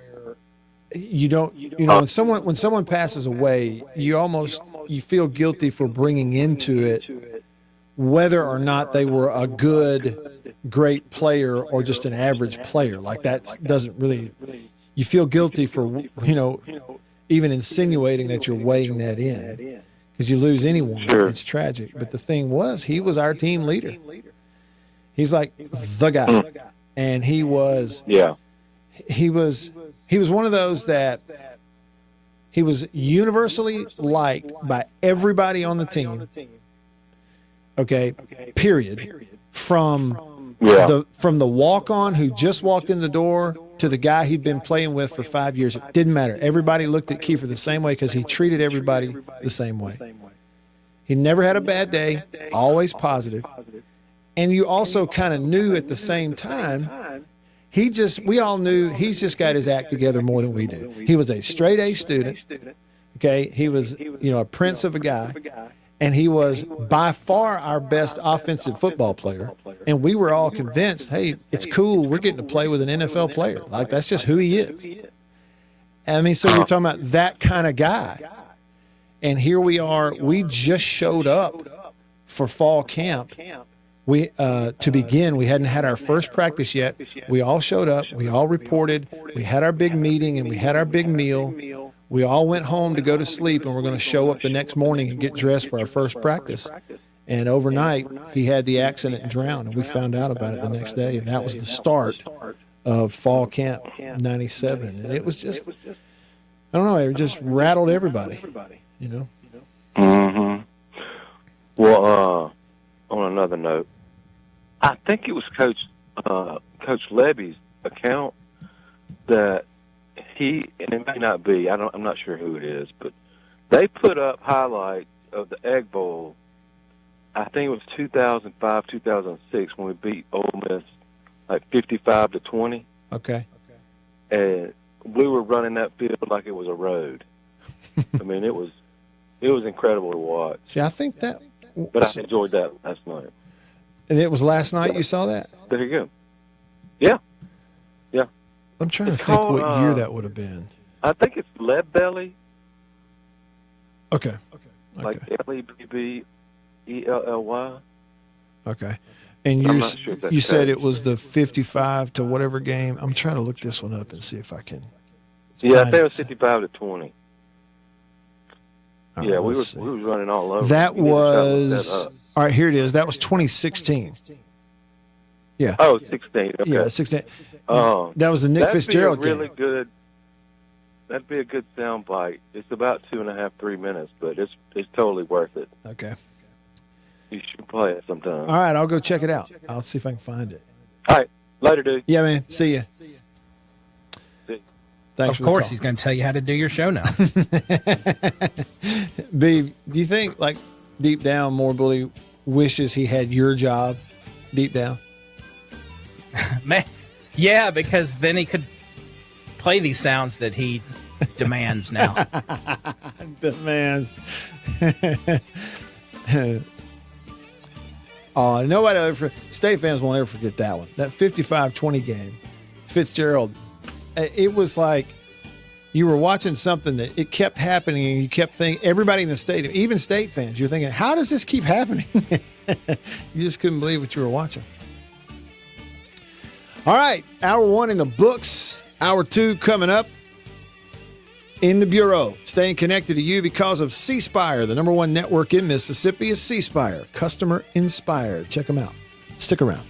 you don't, when someone passes away, you feel guilty for bringing into it whether or not they were a good great player or just an average player. Like that doesn't really, you feel guilty for, even insinuating that you're weighing that in, because you lose anyone. Sure. It's tragic. But the thing was, he was our team leader. He's like the guy. And he was one of those that he was universally liked by everybody on the team. Okay, period. From the walk-on who just walked in the door to the guy he'd been playing with for 5 years, it didn't matter. Everybody looked at Kiefer the same way because he treated everybody the same way. He never had a bad day, always positive. And you also kind of knew at the same time, we all knew he's just got his act together more than we do. He was a straight A student. Okay. He was, a prince of a guy. And he was by far our best offensive football player. And we were all convinced, hey, it's cool. We're getting to play with an NFL player. Like, that's just who he is. I mean, so you're talking about that kind of guy. And here we are. We just showed up for fall camp. To begin, we hadn't had our first practice yet. We all showed up. We all reported. We had our big meeting and we had our big meal. We all went home to go to sleep, and we're going to show up the next morning and get dressed for our first practice. And overnight, he had the accident and drowned, and we found out about it the next day. And that was the start of fall camp '97. And it was just, I don't know, it just rattled everybody, Mm-hmm. Well, on another note, I think it was Coach Levy's account that and it may not be, I'm not sure who it is, but they put up highlights of the Egg Bowl. I think it was 2005, 2006 when we beat Ole Miss like 55-20. Okay. And we were running that field like it was a road. I mean, it was incredible to watch. See, I think that. But I enjoyed that last night. And it was last night you saw that? There you go. Yeah. I'm trying to think what year that would have been. I think it's Lead Belly. Okay. Like LEBBELLY. Okay. And you said it was the 55 to whatever game. I'm trying to look this one up and see if I can. Yeah, I think it was 55-20. Right, yeah, we was running all over. That was all right. Here it is. That was 2016. Yeah. Oh, 16. Okay. Yeah, 16. That was the Nick Fitzgerald game. Good. That'd be a good sound bite. It's about 2.5, 3 minutes, but it's totally worth it. Okay. You should play it sometime. All right, I'll go check it out. I'll see if I can find it. All right, later, dude. Yeah, man. See ya. Thanks. Of course, he's going to tell you how to do your show now. B, do you think, like, deep down, Moorebully wishes he had your job deep down? Man, yeah, because then he could play these sounds that he demands now. Demands. Nobody ever. State fans won't ever forget that one. That 55-20 game, Fitzgerald. It was like you were watching something that it kept happening, and you kept thinking. Everybody in the stadium, even state fans, you're thinking, "How does this keep happening?" You just couldn't believe what you were watching. All right, hour one in the books. Hour two coming up in the Bureau. Staying connected to you because of C Spire. The #1 network in Mississippi is C Spire. Customer inspired. Check them out. Stick around.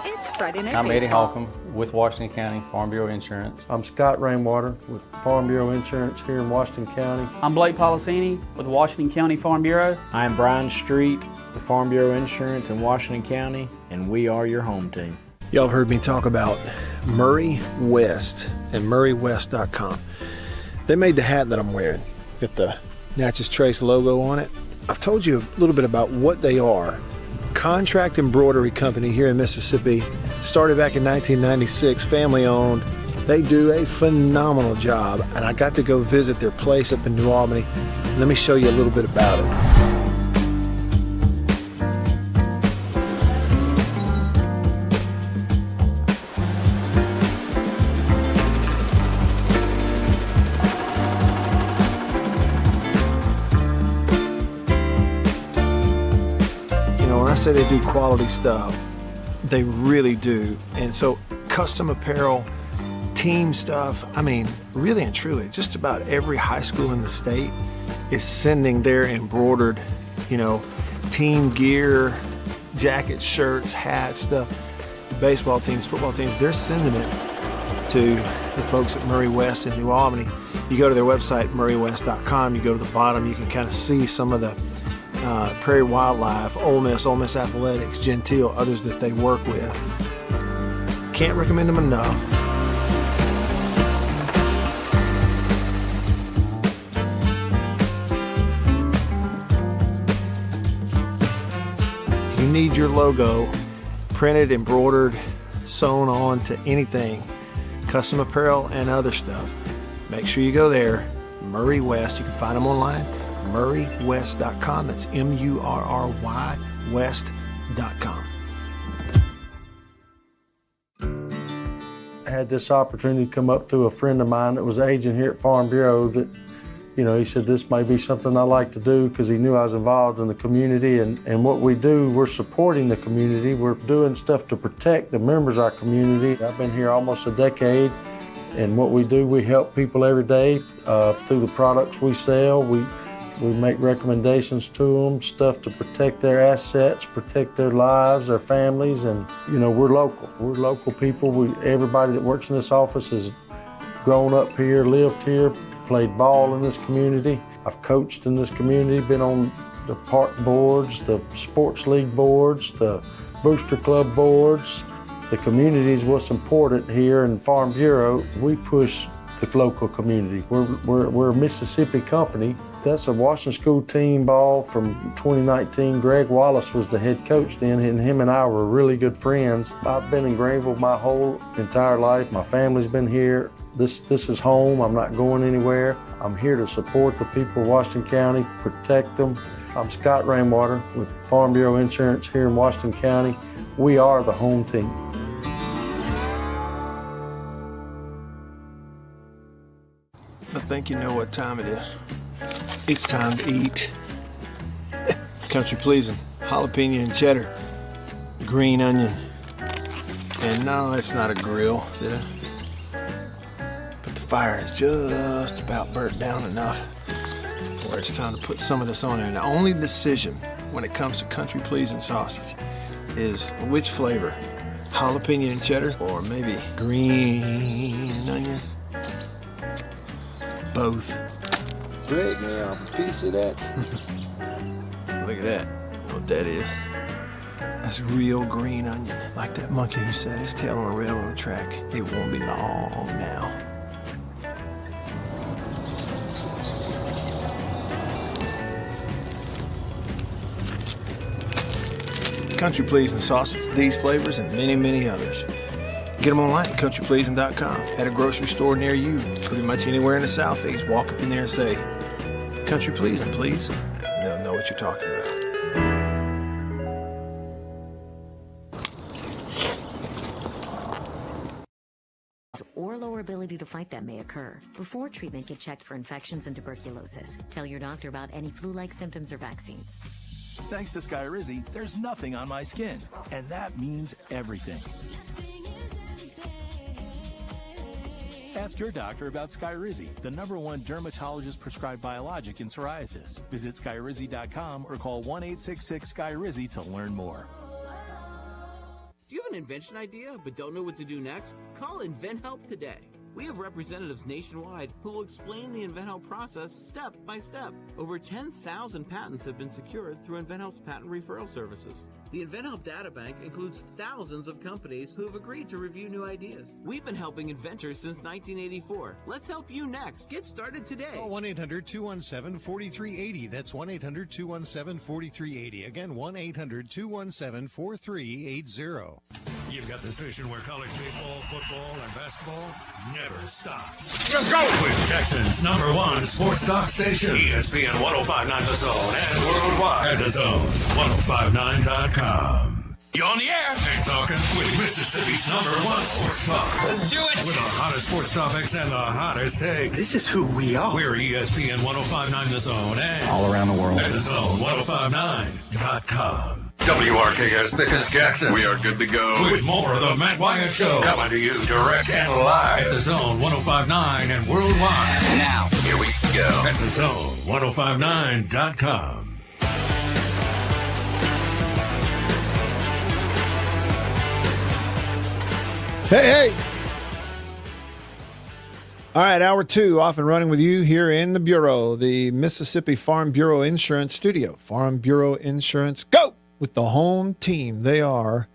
It's Friday Night I'm Eddie Baseball. Holcomb with Washington County Farm Bureau Insurance. I'm Scott Rainwater with Farm Bureau Insurance here in Washington County. I'm Blake Policini with Washington County Farm Bureau. I'm Brian Street with Farm Bureau Insurance in Washington County, and we are your home team. Y'all have heard me talk about Murray West and murraywest.com. They made the hat that I'm wearing. Got the Natchez Trace logo on it. I've told you a little bit about what they are. Contract embroidery company here in Mississippi. Started back in 1996, family owned. They do a phenomenal job, and I got to go visit their place up in New Albany. Let me show you a little bit about it. I say they do quality stuff, they really do. And so custom apparel, team stuff, I mean, really and truly, just about every high school in the state is sending their embroidered, team gear, jackets, shirts, hats, stuff. Baseball teams, football teams, they're sending it to the folks at Murray West in New Albany. You go to their website, murraywest.com, you go to the bottom, you can kind of see some of the Prairie Wildlife, Ole Miss Athletics, Gentile, others that they work with. Can't recommend them enough. If you need your logo printed, embroidered, sewn on to anything, custom apparel and other stuff, make sure you go there, Murray West. You can find them online, murraywest.com. That's MURRY West.com. I had this opportunity come up to a friend of mine that was an agent here at Farm Bureau that, he said this may be something I like to do because he knew I was involved in the community. And what we do, we're supporting the community. We're doing stuff to protect the members of our community. I've been here almost a decade. And what we do, we help people every day through the products we sell. We make recommendations to them, stuff to protect their assets, protect their lives, their families, and we're local. We're local people. Everybody that works in this office has grown up here, lived here, played ball in this community. I've coached in this community, been on the park boards, the sports league boards, the booster club boards. The community is what's important here in Farm Bureau. We push the local community. We're a Mississippi company. That's a Washington School team ball from 2019. Greg Wallace was the head coach then, and him and I were really good friends. I've been in Greenville my whole entire life. My family's been here. This is home. I'm not going anywhere. I'm here to support the people of Washington County, protect them. I'm Scott Rainwater with Farm Bureau Insurance here in Washington County. We are the home team. I think you know what time it is. It's time to eat. Country pleasing, jalapeno and cheddar, green onion. And no, it's not a grill, is it? But the fire is just about burnt down enough where it's time to put some of this on there. And the only decision when it comes to country pleasing sausage is which flavor, jalapeno and cheddar or maybe green onion. Both. Break me off a piece of that. Look at that. What that is. That's real green onion. Like that monkey who set his tail on a railroad track. It won't be long now. Country pleasing sausage, these flavors, and many, many others. Get them online at countrypleasing.com. At a grocery store near you, pretty much anywhere in the Southeast. Walk up in there and say, "Country pleasing, please." They'll know what you're talking about. Or lower ability to fight them may occur. Before treatment, get checked for infections and tuberculosis. Tell your doctor about any flu-like symptoms or vaccines. Thanks to SKYRIZI, there's nothing on my skin, and that means everything. Ask your doctor about SKYRIZI, the #1 dermatologist-prescribed biologic in psoriasis. Visit SKYRIZI.com or call 1-866-SKYRIZI to learn more. Do you have an invention idea but don't know what to do next? Call InventHelp today. We have representatives nationwide who will explain the InventHelp process step by step. Over 10,000 patents have been secured through InventHelp's patent referral services. The InventHelp databank includes thousands of companies who have agreed to review new ideas. We've been helping inventors since 1984. Let's help you next. Get started today. Call 1-800-217-4380. That's 1-800-217-4380. Again, 1-800-217-4380. You've got the station where college baseball, football, and basketball never stops. Let's go! With Jackson's #1 sports talk station, ESPN 1059 The Zone, and worldwide at thezone1059.com. You on the air? And talking with Mississippi's #1 sports talk. Let's do it. With the hottest sports topics and the hottest takes. This is who we are. We're ESPN 1059 The Zone and All around the world. at The Zone 1059.com. WRKS Pickens Jackson. We are good to go. With more of the Matt Wyatt Show. Coming to you direct and live at The Zone 1059 and worldwide. Now, Here we go. At The Zone 1059.com. Hey. All right, hour 2 off and running with you here in the Bureau, the Mississippi Farm Bureau Insurance Studio. Farm Bureau Insurance, go with the home team. They are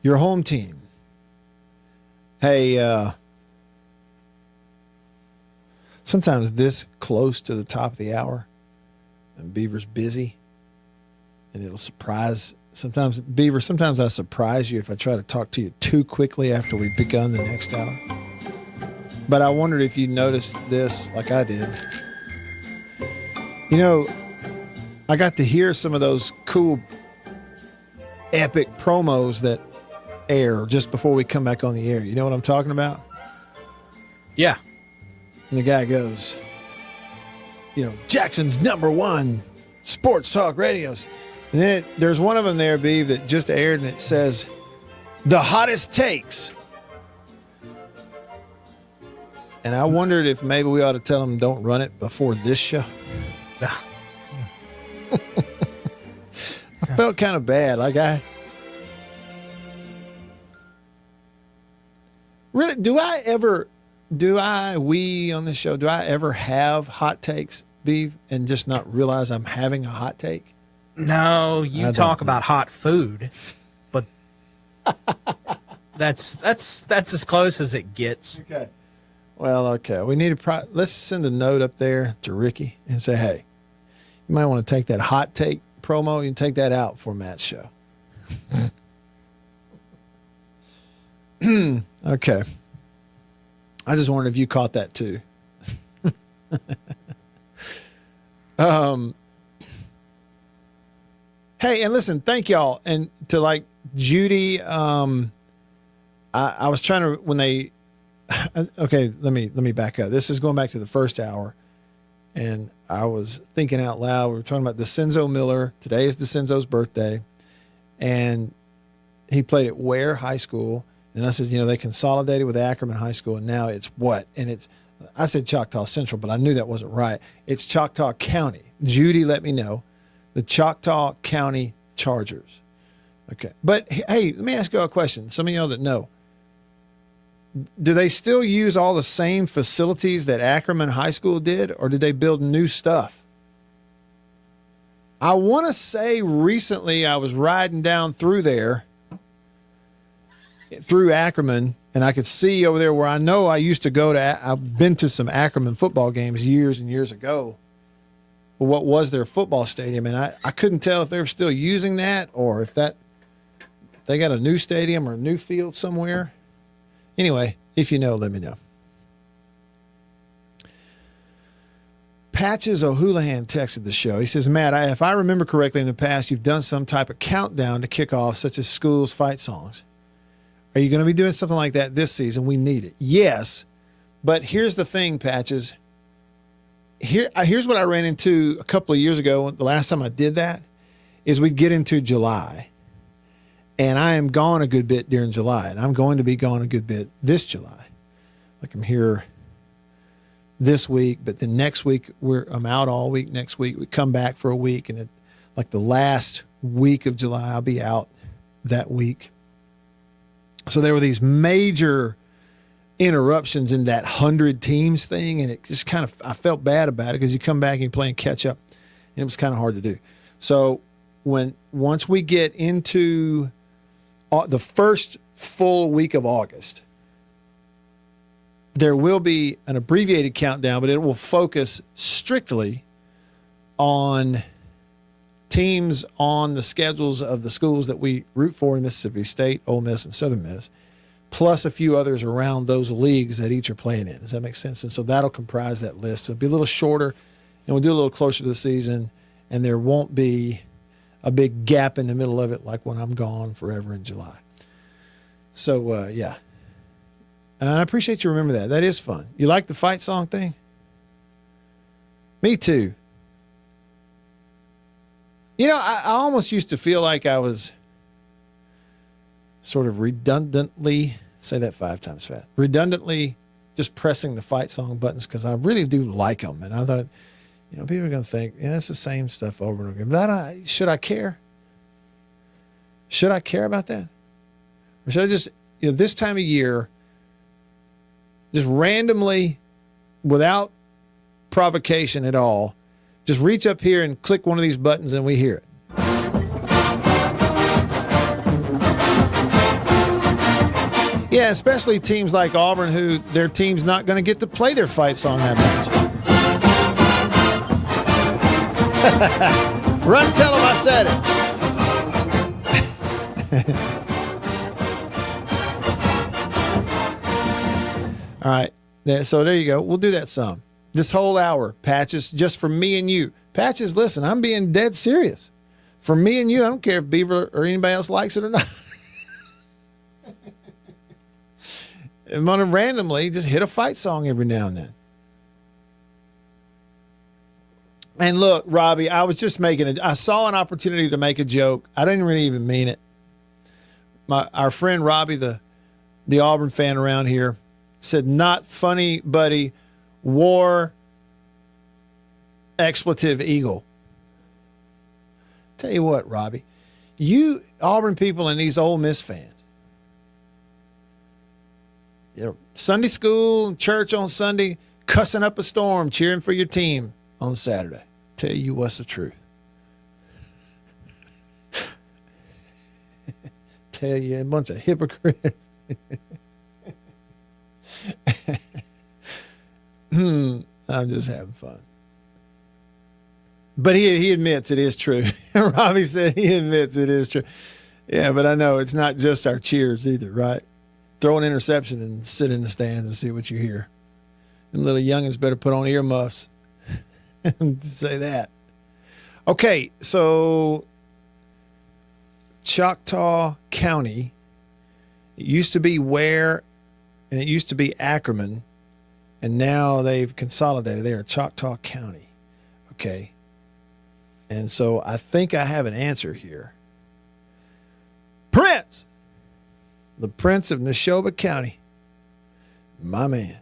your home team. Hey, sometimes this close to the top of the hour, and Beaver's busy, and it'll surprise. Sometimes, Beaver, sometimes I surprise you if I try to talk to you too quickly after we've begun the next hour. But I wondered if you noticed this like I did. You know, I got to hear some of those cool, epic promos that air just before we come back on the air. You know what I'm talking about? Yeah. And the guy goes, Jackson's #1 sports talk radios. And then there's one of them there, Beav, that just aired, and it says, the hottest takes. And I wondered if maybe we ought to tell them don't run it before this show. I felt kind of bad. Like really, we on this show, do I ever have hot takes, Beav, and just not realize I'm having a hot take? No, you talk about hot food, but that's as close as it gets. Okay. Well, okay. We need to let's send a note up there to Ricky and say, hey, you might want to take that hot take promo. You can take that out for Matt's show. Okay. I just wondered if you caught that too. Hey, and listen, thank y'all. And to like Judy, I was trying to, when they, okay, let me back up. This is going back to the first hour. And I was thinking out loud. We were talking about DeCenzo Miller. Today is DeCenzo's birthday. And he played at Ware High School. And I said, they consolidated with Ackerman High School. And now it's what? And I said Choctaw Central, but I knew that wasn't right. It's Choctaw County. Judy let me know. The Choctaw County Chargers. Okay. But hey, let me ask you a question. Some of y'all that know, do they still use all the same facilities that Ackerman High School did, or did they build new stuff? I want to say recently I was riding down through there, through Ackerman, and I could see over there where I know I used to go to. I've been to some Ackerman football games years and years ago. What was their football stadium, and I couldn't tell if they were still using that or if they got a new stadium or a new field somewhere. Anyway, if you know, let me know. Patches O'Houlihan texted the show. He says, Matt, if I remember correctly in the past, you've done some type of countdown to kick off, such as schools' fight songs. Are you going to be doing something like that this season? We need it. Yes, but here's the thing, Patches. Here's what I ran into a couple of years ago. The last time I did that is we'd get into July, and I am gone a good bit during July, and I'm going to be gone a good bit this July. Like I'm here this week, but then next week I'm out all week. Next week we come back for a week, and like the last week of July I'll be out that week. So there were these major interruptions in that 100 teams thing, and it just kind of, I felt bad about it because you come back and you're playing catch up, and it was kind of hard to do. So once we get into the first full week of August, there will be an abbreviated countdown, but it will focus strictly on teams on the schedules of the schools that we root for in Mississippi State, Ole Miss, and Southern Miss, plus a few others around those leagues that each are playing in. Does that make sense? And so that'll comprise that list. So it'll be a little shorter, and we'll do a little closer to the season, and there won't be a big gap in the middle of it, like when I'm gone forever in July. So, yeah. And I appreciate you remember that. That is fun. You like the fight song thing? Me too. You know, I almost used to feel like I was sort of redundantly, say that 5 times fast, redundantly just pressing the fight song buttons because I really do like them. And I thought, you know, people are going to think, yeah, it's the same stuff over and over again. But should I care? Should I care about that? Or should I just, you know, this time of year, just randomly, without provocation at all, just reach up here and click one of these buttons and we hear it. Yeah, especially teams like Auburn, who their team's not going to get to play their fight song that much. Run, tell them I said it. All right, so there you go. We'll do that some. This whole hour, Patches, just for me and you. Patches, listen, I'm being dead serious. For me and you, I don't care if Beaver or anybody else likes it or not. I'm going to randomly just hit a fight song every now and then. And look, Robbie, I was just I saw an opportunity to make a joke. I didn't really even mean it. Our friend Robbie, the Auburn fan around here, said, not funny, buddy, war expletive eagle. Tell you what, Robbie, you Auburn people and these Ole Miss fans, you know, Sunday school, church on Sunday, cussing up a storm, cheering for your team on Saturday. Tell you what's the truth. Tell you a bunch of hypocrites. I'm just having fun. But he admits it is true. Robbie said he admits it is true. Yeah, but I know it's not just our cheers either, right? Throw an interception and sit in the stands and see what you hear. And little youngins better put on earmuffs and say that. Okay, so Choctaw County, it used to be Ware and it used to be Ackerman, and now they've consolidated. They are Choctaw County. Okay. And so I think I have an answer here. Prince, the Prince of Neshoba County, my man,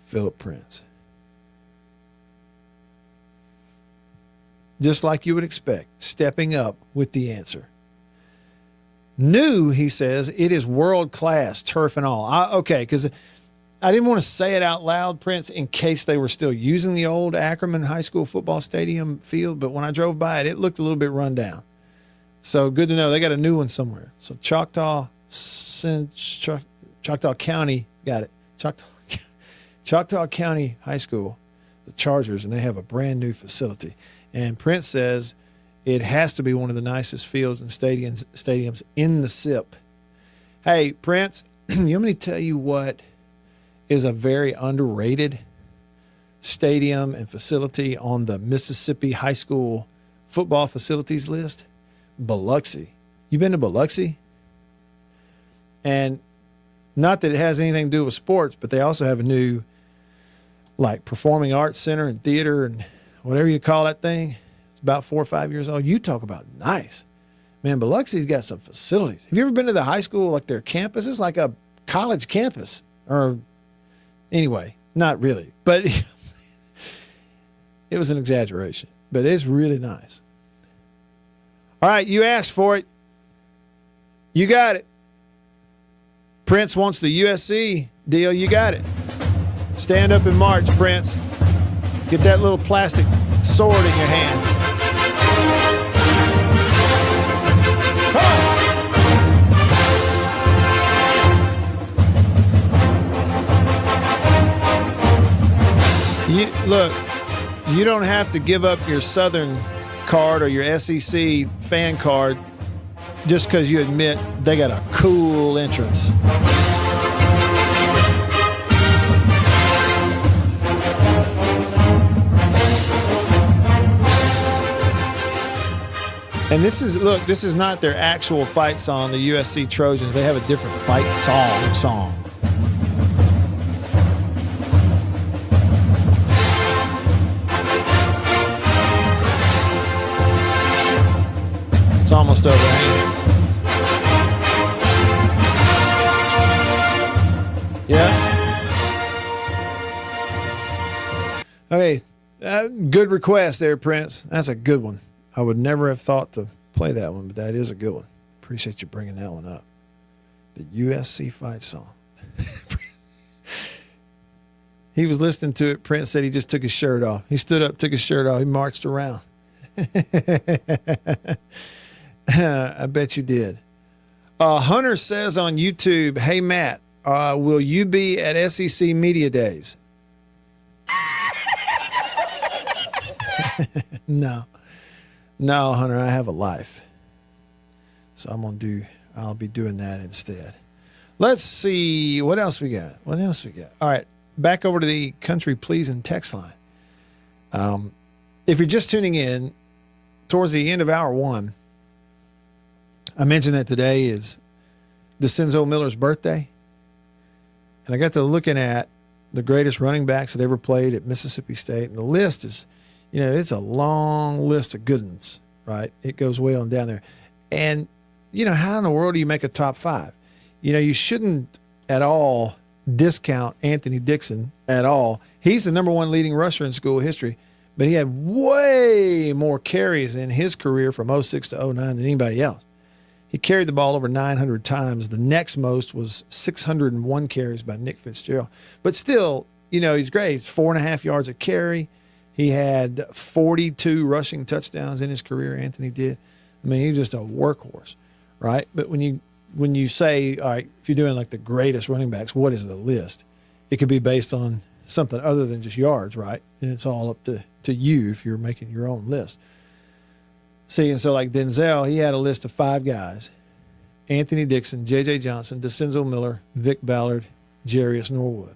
Philip Prince. Just like you would expect, stepping up with the answer. New, he says, it is world-class, turf and all. Okay, because I didn't want to say it out loud, Prince, in case they were still using the old Ackerman High School football stadium field, but when I drove by it, it looked a little bit run down. So good to know. They got a new one somewhere. So Choctaw County, got it. Choctaw County High School, the Chargers, and they have a brand new facility. And Prince says it has to be one of the nicest fields and stadiums in the SIP. Hey, Prince, you want me to tell you what is a very underrated stadium and facility on the Mississippi High School football facilities list? Biloxi. You been to Biloxi? And not that it has anything to do with sports, but they also have a new like performing arts center and theater and whatever you call that thing. It's about 4 or 5 years old. You talk about nice. Man, Biloxi's got some facilities. Have you ever been to the high school, like their campus? It's like a college campus. Or anyway, not really. But it was an exaggeration. But it's really nice. All right, you asked for it. You got it. Prince wants the USC deal. You got it. Stand up and march, Prince. Get that little plastic sword in your hand. Look, you don't have to give up your Southern card or your SEC fan card just because you admit they got a cool entrance. And this is not their actual fight song, the USC Trojans. They have a different fight song. It's almost over. Yeah. Okay. Good request there, Prince. That's a good one. I would never have thought to play that one, but that is a good one. Appreciate you bringing that one up. The USC fight song. He was listening to it. Prince said he just took his shirt off. He stood up, took his shirt off. He marched around. I bet you did. Hunter says on YouTube, hey, Matt, will you be at SEC Media Days? No, Hunter, I have a life. So I'll be doing that instead. Let's see. What else we got? All right. Back over to the country pleasing text line. If you're just tuning in, towards the end of hour one, I mentioned that today is DeCenzo Miller's birthday. And I got to looking at the greatest running backs that ever played at Mississippi State. And the list is, it's a long list of good ones, right? It goes way on down there. And, how in the world do you make a top five? You shouldn't at all discount Anthony Dixon at all. He's the number one leading rusher in school history, but he had way more carries in his career from 06 to 09 than anybody else. He carried the ball over 900 times. The next most was 601 carries by Nick Fitzgerald. But still, he's great. He's 4.5 yards a carry. He had 42 rushing touchdowns in his career, Anthony did. I mean, he's just a workhorse, right? But when you say, all right, if you're doing like the greatest running backs, what is the list? It could be based on something other than just yards, right? And it's all up to you if you're making your own list. See, and so like Denzel, he had a list of 5 guys: Anthony Dixon, J.J. Johnson, DeCenzo Miller, Vic Ballard, Jarius Norwood.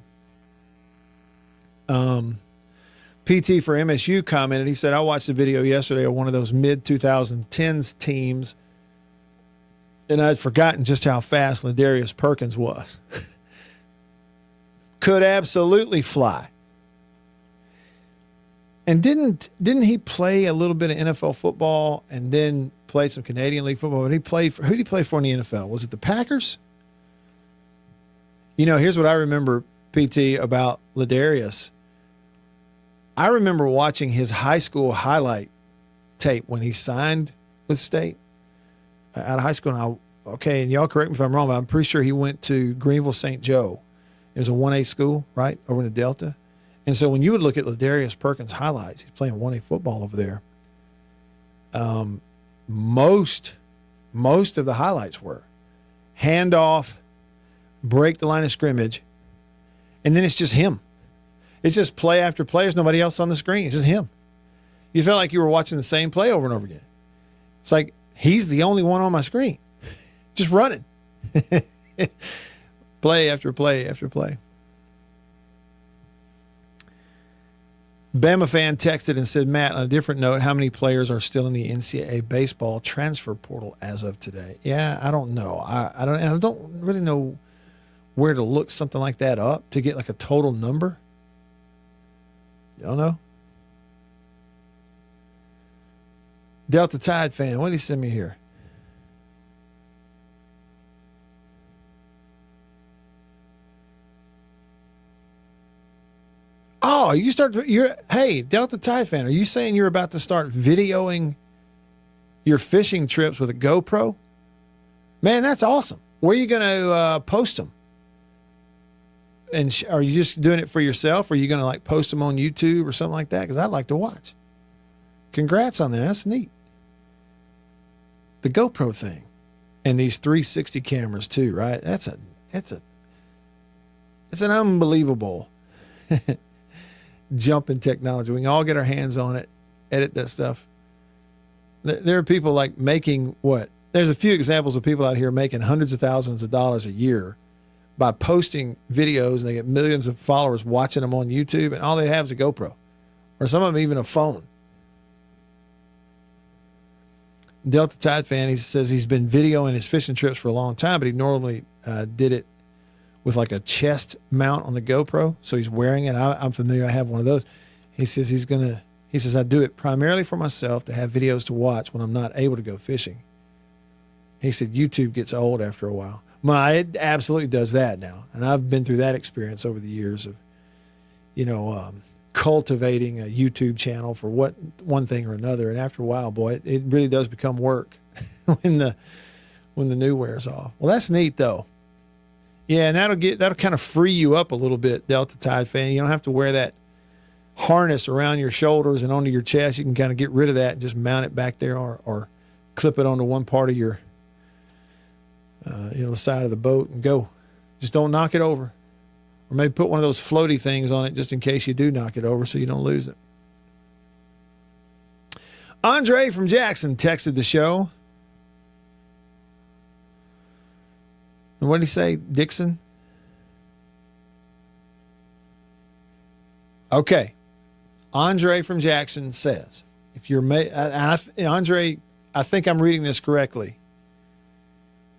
PT for MSU commented, he said, I watched a video yesterday of one of those mid-2010s teams, and I'd forgotten just how fast Ladarius Perkins was. Could absolutely fly. And didn't he play a little bit of NFL football and then play some Canadian League football? But who did he play for in the NFL? Was it the Packers? Here's what I remember, PT, about Ladarius. I remember watching his high school highlight tape when he signed with State out of high school. And y'all correct me if I'm wrong, but I'm pretty sure he went to Greenville St. Joe. It was a 1A school, right, over in the Delta. And so when you would look at Ladarius Perkins' highlights, he's playing 1A football over there. Most of the highlights were handoff, break the line of scrimmage, and then it's just him. It's just play after play. There's nobody else on the screen. It's just him. You felt like you were watching the same play over and over again. It's like he's the only one on my screen, just running. Play after play after play. Bama fan texted and said, Matt, on a different note, how many players are still in the NCAA baseball transfer portal as of today? Yeah, I don't know. I don't really know where to look something like that up to get like a total number. You don't know? Delta Tide fan, what did he send me here? Oh, hey, Delta Tide fan, are you saying you're about to start videoing your fishing trips with a GoPro? Man, that's awesome. Where are you going to post them? And are you just doing it for yourself? Or are you going to like post them on YouTube or something like that? Because I'd like to watch. Congrats on that. That's neat. The GoPro thing. And these 360 cameras too, right? It's an unbelievable jump in technology. We can all get our hands on it, edit that stuff. There are people like making what? There's a few examples of people out here making hundreds of thousands of dollars a year by posting videos. They get millions of followers watching them on YouTube, and all they have is a GoPro, or some of them even a phone. Delta Tide fan. He says he's been videoing his fishing trips for a long time, but he normally did it with like a chest mount on the GoPro. So he's wearing it. I'm familiar. I have one of those. He says he says, I do it primarily for myself to have videos to watch when I'm not able to go fishing. He said, YouTube gets old after a while. Well, it absolutely does that now. And I've been through that experience over the years of, cultivating a YouTube channel for one thing or another. And after a while, boy, it really does become work when the new wears off. Well, that's neat though. Yeah. And that'll kind of free you up a little bit, Delta Tide fan. You don't have to wear that harness around your shoulders and onto your chest. You can kind of get rid of that and just mount it back there or clip it onto one part of your, the side of the boat and go. Just don't knock it over. Or maybe put one of those floaty things on it just in case you do knock it over so you don't lose it. Andre from Jackson texted the show. And what did he say, Dixon? Okay. Andre from Jackson says, if you're Andre, I think I'm reading this correctly.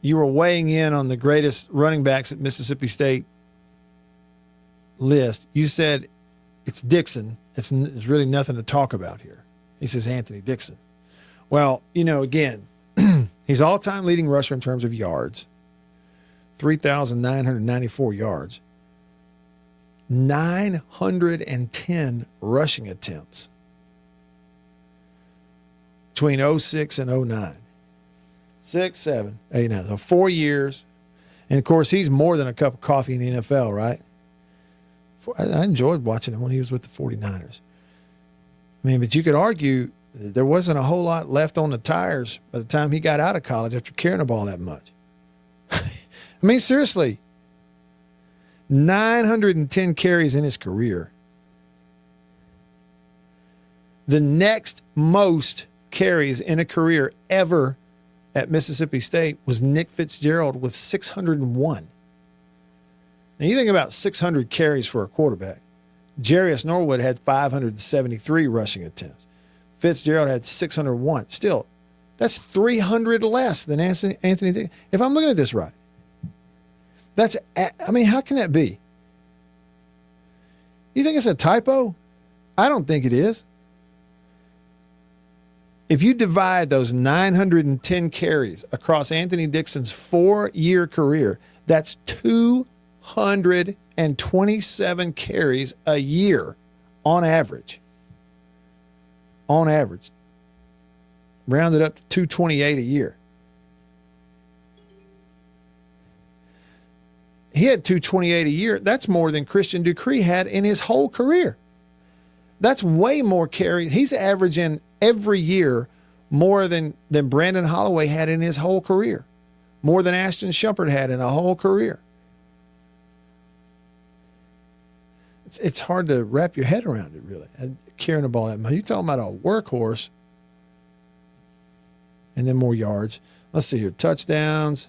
You were weighing in on the greatest running backs at Mississippi State list. You said it's Dixon. It's really nothing to talk about here. He says Anthony Dixon. Well, again, he's all-time leading rusher in terms of yards, 3,994 yards, 910 rushing attempts between 06 and 09. 6, 7, 8, 9. So 4 years. And, of course, he's more than a cup of coffee in the NFL, right? I enjoyed watching him when he was with the 49ers. I mean, but you could argue there wasn't a whole lot left on the tires by the time he got out of college after carrying the ball that much. I mean, seriously, 910 carries in his career. The next most carries in a career ever at Mississippi State was Nick Fitzgerald with 601. Now, you think about 600 carries for a quarterback. Jarius Norwood had 573 rushing attempts. Fitzgerald had 601. Still, that's 300 less than Anthony Dixon. If I'm looking at this right, how can that be? You think it's a typo? I don't think it is. If you divide those 910 carries across Anthony Dixon's 4-year career, that's 227 carries a year on average. On average. Rounded up to 228 a year. He had 228 a year. That's more than Christian Dupree had in his whole career. That's way more carries. He's averaging every year more than Brandon Holloway had in his whole career. More than Ashton Shumpert had in a whole career. It's hard to wrap your head around it, really. And carrying the ball that much. You're talking about a workhorse. And then more yards. Let's see here. Touchdowns.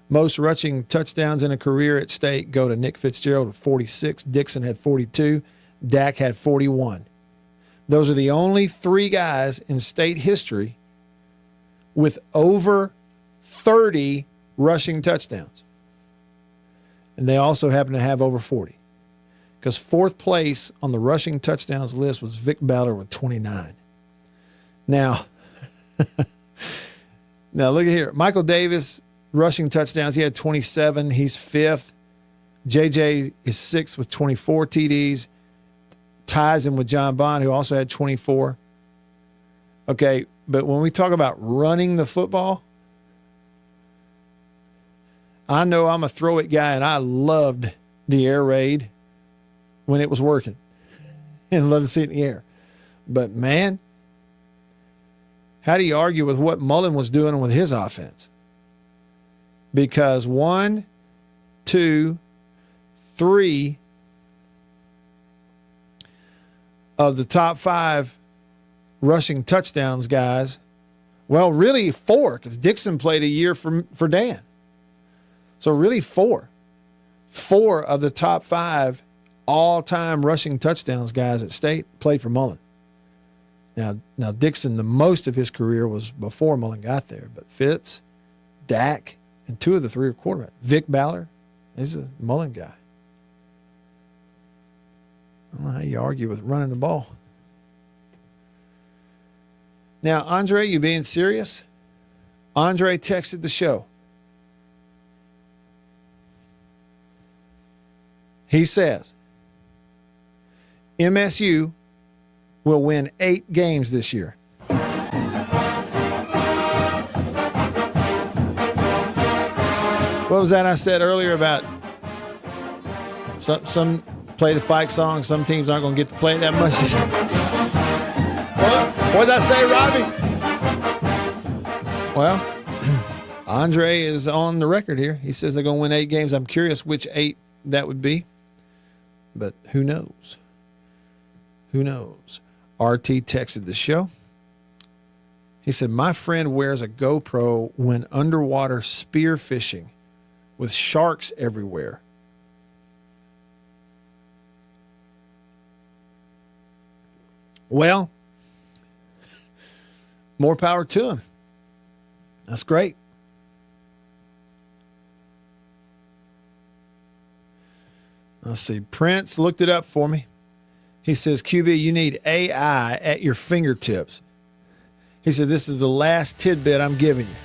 Most rushing touchdowns in a career at State go to Nick Fitzgerald with 46. Dixon had 42. Dak had 41. Those are the only 3 guys in State history with over 30 rushing touchdowns. And they also happen to have over 40. Because 4th place on the rushing touchdowns list was Vic Ballard with 29. Now look at here. Michael Davis, rushing touchdowns, he had 27. He's 5th. JJ is 6th with 24 TDs. Ties him with John Bond, who also had 24. Okay, but when we talk about running the football, I know I'm a throw it guy, and I loved the air raid when it was working and loved to see it in the air. But, man, how do you argue with what Mullen was doing with his offense? Because 1, 2, 3 of the top 5 rushing touchdowns guys, well, really 4, because Dixon played a year for Dan. So really 4. 4 of the top 5 all-time rushing touchdowns guys at State played for Mullen. Now Dixon, the most of his career was before Mullen got there, but Fitz, Dak, and 2 of the 3 are quarterbacks. Vic Ballard, he's a Mullen guy. I don't know how you argue with running the ball. Now, Andre, you being serious? Andre texted the show. He says, MSU will win 8 games this year. What was that I said earlier about some play the fight song, some teams aren't going to get to play it that much? What did I say, Robbie? Well, Andre is on the record here. He says they're going to win 8 games. I'm curious which 8 that would be, but who knows? Who knows? RT texted the show. He said, my friend wears a GoPro when underwater spear fishing with sharks everywhere. Well, more power to him. That's great. Let's see. Prince looked it up for me. He says, QB, you need AI at your fingertips. He said, this is the last tidbit I'm giving you.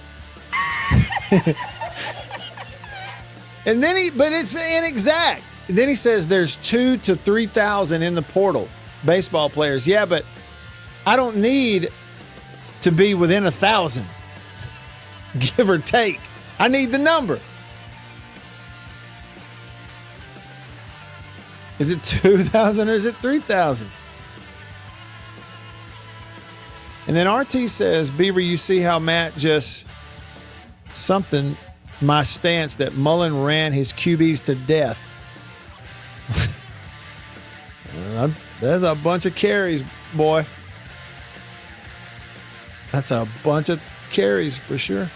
And then but it's inexact. And then he says there's 2,000 to 3,000 in the portal, baseball players. Yeah, but I don't need to be within 1,000, give or take. I need the number. Is it 2,000 or is it 3,000? And then RT says, Beaver, you see how Matt just something my stance that Mullen ran his QBs to death. There's a bunch of carries, boy. That's a bunch of carries for sure.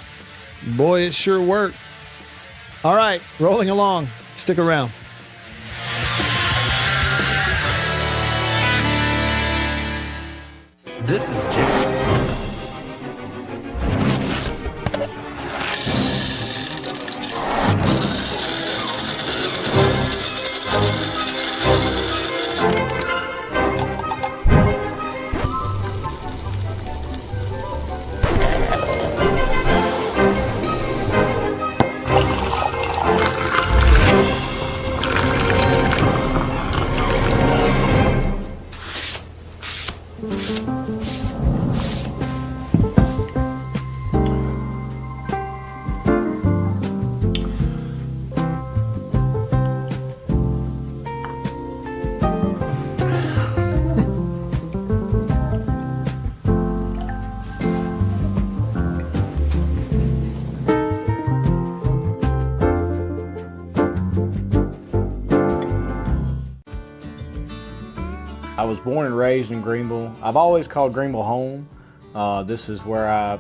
Boy, it sure worked. All right, rolling along. Stick around. This is Jim. I was born and raised in Greenville. I've always called Greenville home. This is where I,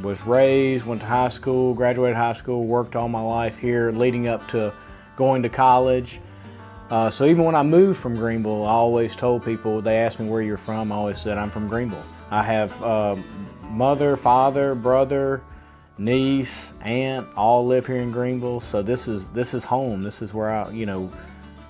was raised, went to high school, graduated high school, worked all my life here leading up to going to college. So even when I moved from Greenville, I always told people, they asked me where you're from, I always said I'm from Greenville. I have mother, father, brother, niece, aunt, all live here in Greenville. So this is home. This is where I,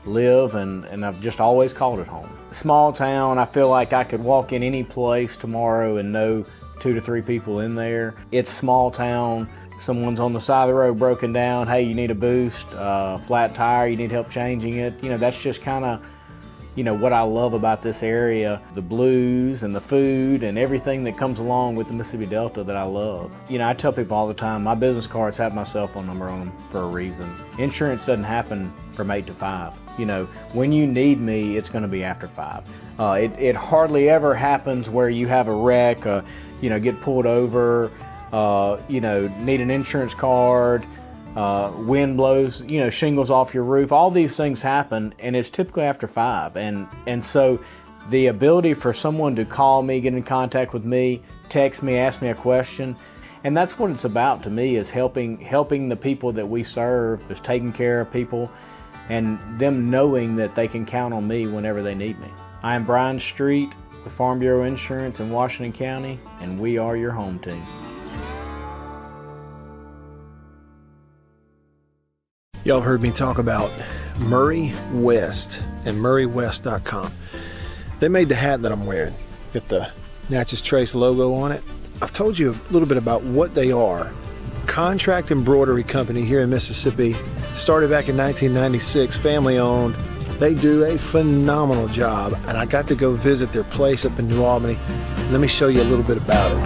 live, and I've just always called it home. Small town, I feel like I could walk in any place tomorrow and know 2 to 3 people in there. It's small town. Someone's on the side of the road broken down. Hey, you need a boost, flat tire, you need help changing it. That's just kind of, what I love about this area. The blues and the food and everything that comes along with the Mississippi Delta that I love. I tell people all the time, my business cards have my cell phone number on them for a reason. Insurance doesn't happen from 8 to 5. When you need me, it's going to be after 5. It hardly ever happens where you have a wreck, get pulled over, need an insurance card, wind blows, shingles off your roof. All these things happen, and it's typically after 5. And so the ability for someone to call me, get in contact with me, text me, ask me a question, and that's what it's about to me, is helping the people that we serve, is taking care of people, and them knowing that they can count on me whenever they need me. I am Bryan Street, with Farm Bureau Insurance in Washington County, and we are your home team. Y'all heard me talk about Murray West and murraywest.com. They made the hat that I'm wearing. Got the Natchez Trace logo on it. I've told you a little bit about what they are. Contract embroidery company here in Mississippi. Started back in 1996, family owned. They do a phenomenal job, and I got to go visit their place up in New Albany. Let me show you a little bit about it.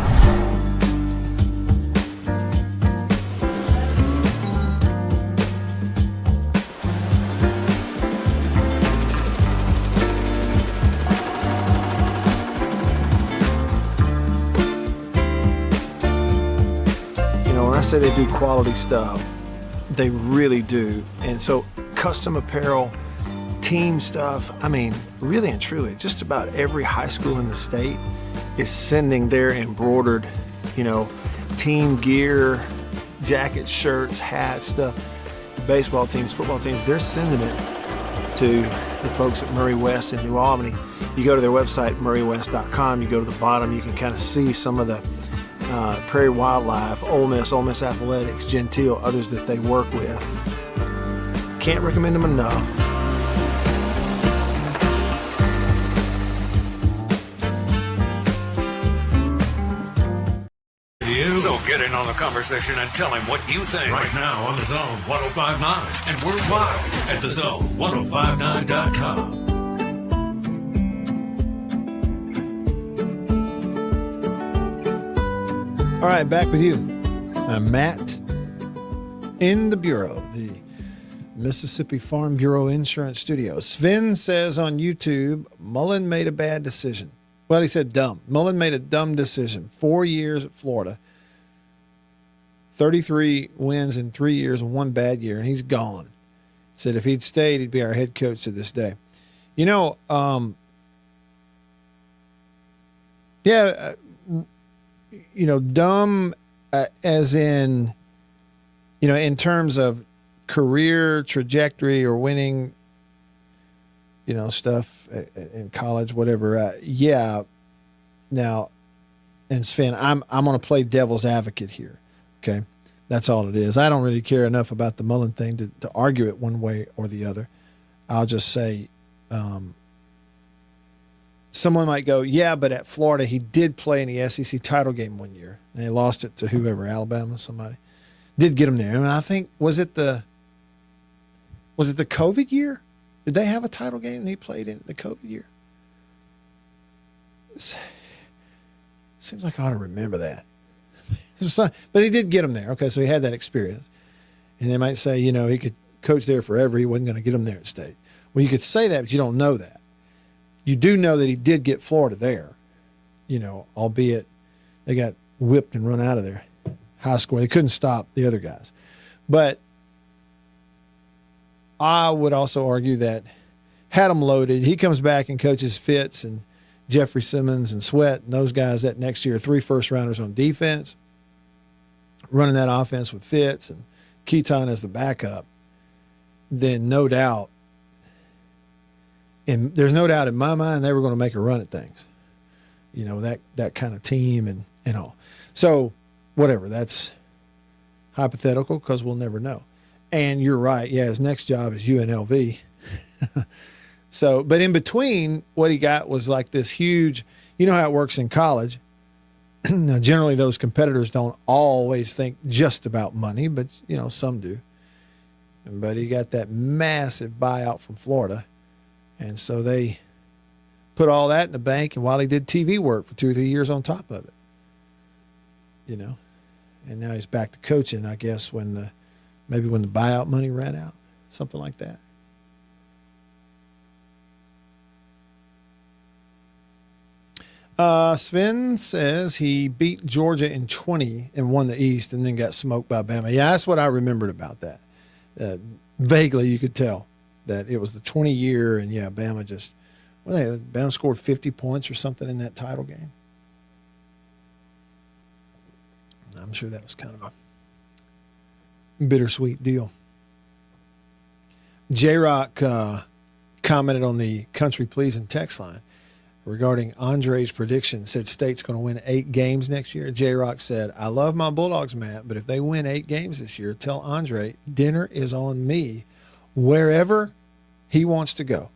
Say they do quality stuff, they really do. And so custom apparel, team stuff, I mean, really and truly, just about every high school in the state is sending their embroidered, team gear, jackets, shirts, hats, stuff. Baseball teams, football teams, they're sending it to the folks at Murray West in New Albany. You go to their website, murraywest.com, you go to the bottom, you can kind of see some of the Prairie Wildlife, Ole Miss Athletics, Gentile, others that they work with. Can't recommend them enough. So get in on the conversation and tell him what you think right now on the Zone 105.9 and worldwide at thezone1059.com. All right, back with you. I'm Matt in the Bureau, the Mississippi Farm Bureau Insurance Studio. Sven says on YouTube, Mullen made a bad decision. Well, he said dumb. Mullen made a dumb decision. 4 years at Florida, 33 wins in 3 years and 1 bad year, and he's gone. Said if he'd stayed, he'd be our head coach to this day. Dumb as in, in terms of career trajectory or winning, stuff in college, whatever. Now, and Sven, I'm going to play devil's advocate here. Okay. That's all it is. I don't really care enough about the Mullen thing to argue it one way or the other. I'll just say, someone might go, yeah, but at Florida, he did play in the SEC title game 1 year. And they lost it to whoever, Alabama, somebody. Did get him there. And I think, was it the COVID year? Did they have a title game and he played in the COVID year? Seems like I ought to remember that. But he did get him there. Okay, so he had that experience. And they might say, he could coach there forever. He wasn't going to get him there at State. Well, you could say that, but you don't know that. You do know that he did get Florida there, albeit they got whipped and run out of there. High score. They couldn't stop the other guys. But I would also argue that had him loaded, he comes back and coaches Fitz and Jeffrey Simmons and Sweat and those guys that next year, 3 first-rounders on defense, running that offense with Fitz and Keaton as the backup, then no doubt, and there's no doubt in my mind they were going to make a run at things. That kind of team and all. So whatever, that's hypothetical because we'll never know. And you're right. Yeah, his next job is UNLV. So, but in between, what he got was like this huge, how it works in college. Now, generally, those competitors don't always think just about money, but, some do. But he got that massive buyout from Florida. And so they put all that in the bank, and while he did TV work for 2 or 3 years on top of it, and now he's back to coaching, I guess, maybe when the buyout money ran out, something like that. Sven says he beat Georgia in 20 and won the East and then got smoked by Bama. Yeah, that's what I remembered about that. Vaguely, you could tell that it was the 20-year, and Bama Bama scored 50 points or something in that title game. I'm sure that was kind of a bittersweet deal. J-Rock commented on the Country Pleasing text line. regarding Andre's prediction, said State's going to win 8 games next year. J-Rock said, I love my Bulldogs, Matt, but if they win 8 games this year, tell Andre dinner is on me wherever he wants to go.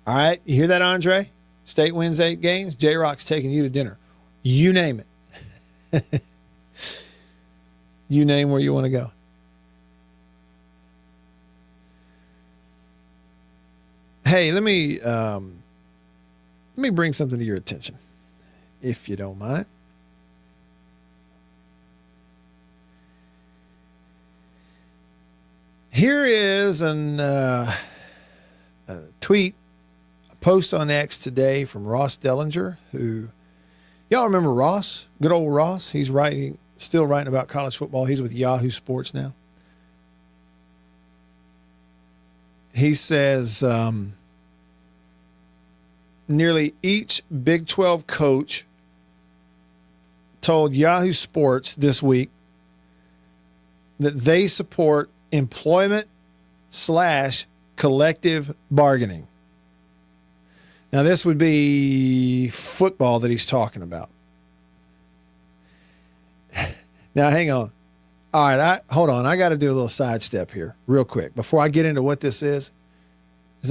All right, you hear that, Andre? State wins 8 games, J-Rock's taking you to dinner. You name it. You name where you want to go. Hey, let me bring something to your attention, if you don't mind. Here is a tweet, a post on X today from Ross Dellinger, who, y'all remember Ross? Good old Ross. He's still writing about college football. He's with Yahoo Sports now. He says, nearly each Big 12 coach told Yahoo Sports this week that they support employment/collective bargaining. Now, this would be football that he's talking about. Now, hang on. All right, hold on. I got to do a little sidestep here real quick before I get into what this is.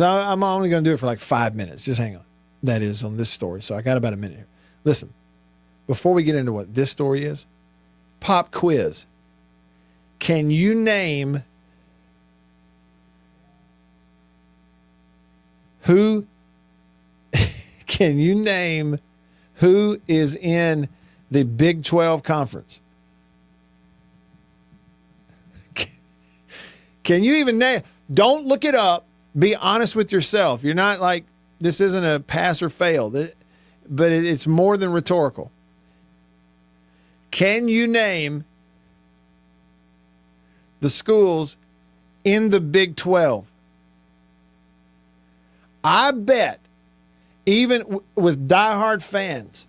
I'm only going to do it for like 5 minutes. Just hang on. That is on this story. So I got about a minute here. Listen, before we get into what this story is, pop quiz. Can you name who is in the Big 12 conference? Can you even name? Don't look it up. Be honest with yourself. You're not like, this isn't a pass or fail, but it's more than rhetorical. Can you name the schools in the Big 12? I bet, even with diehard fans,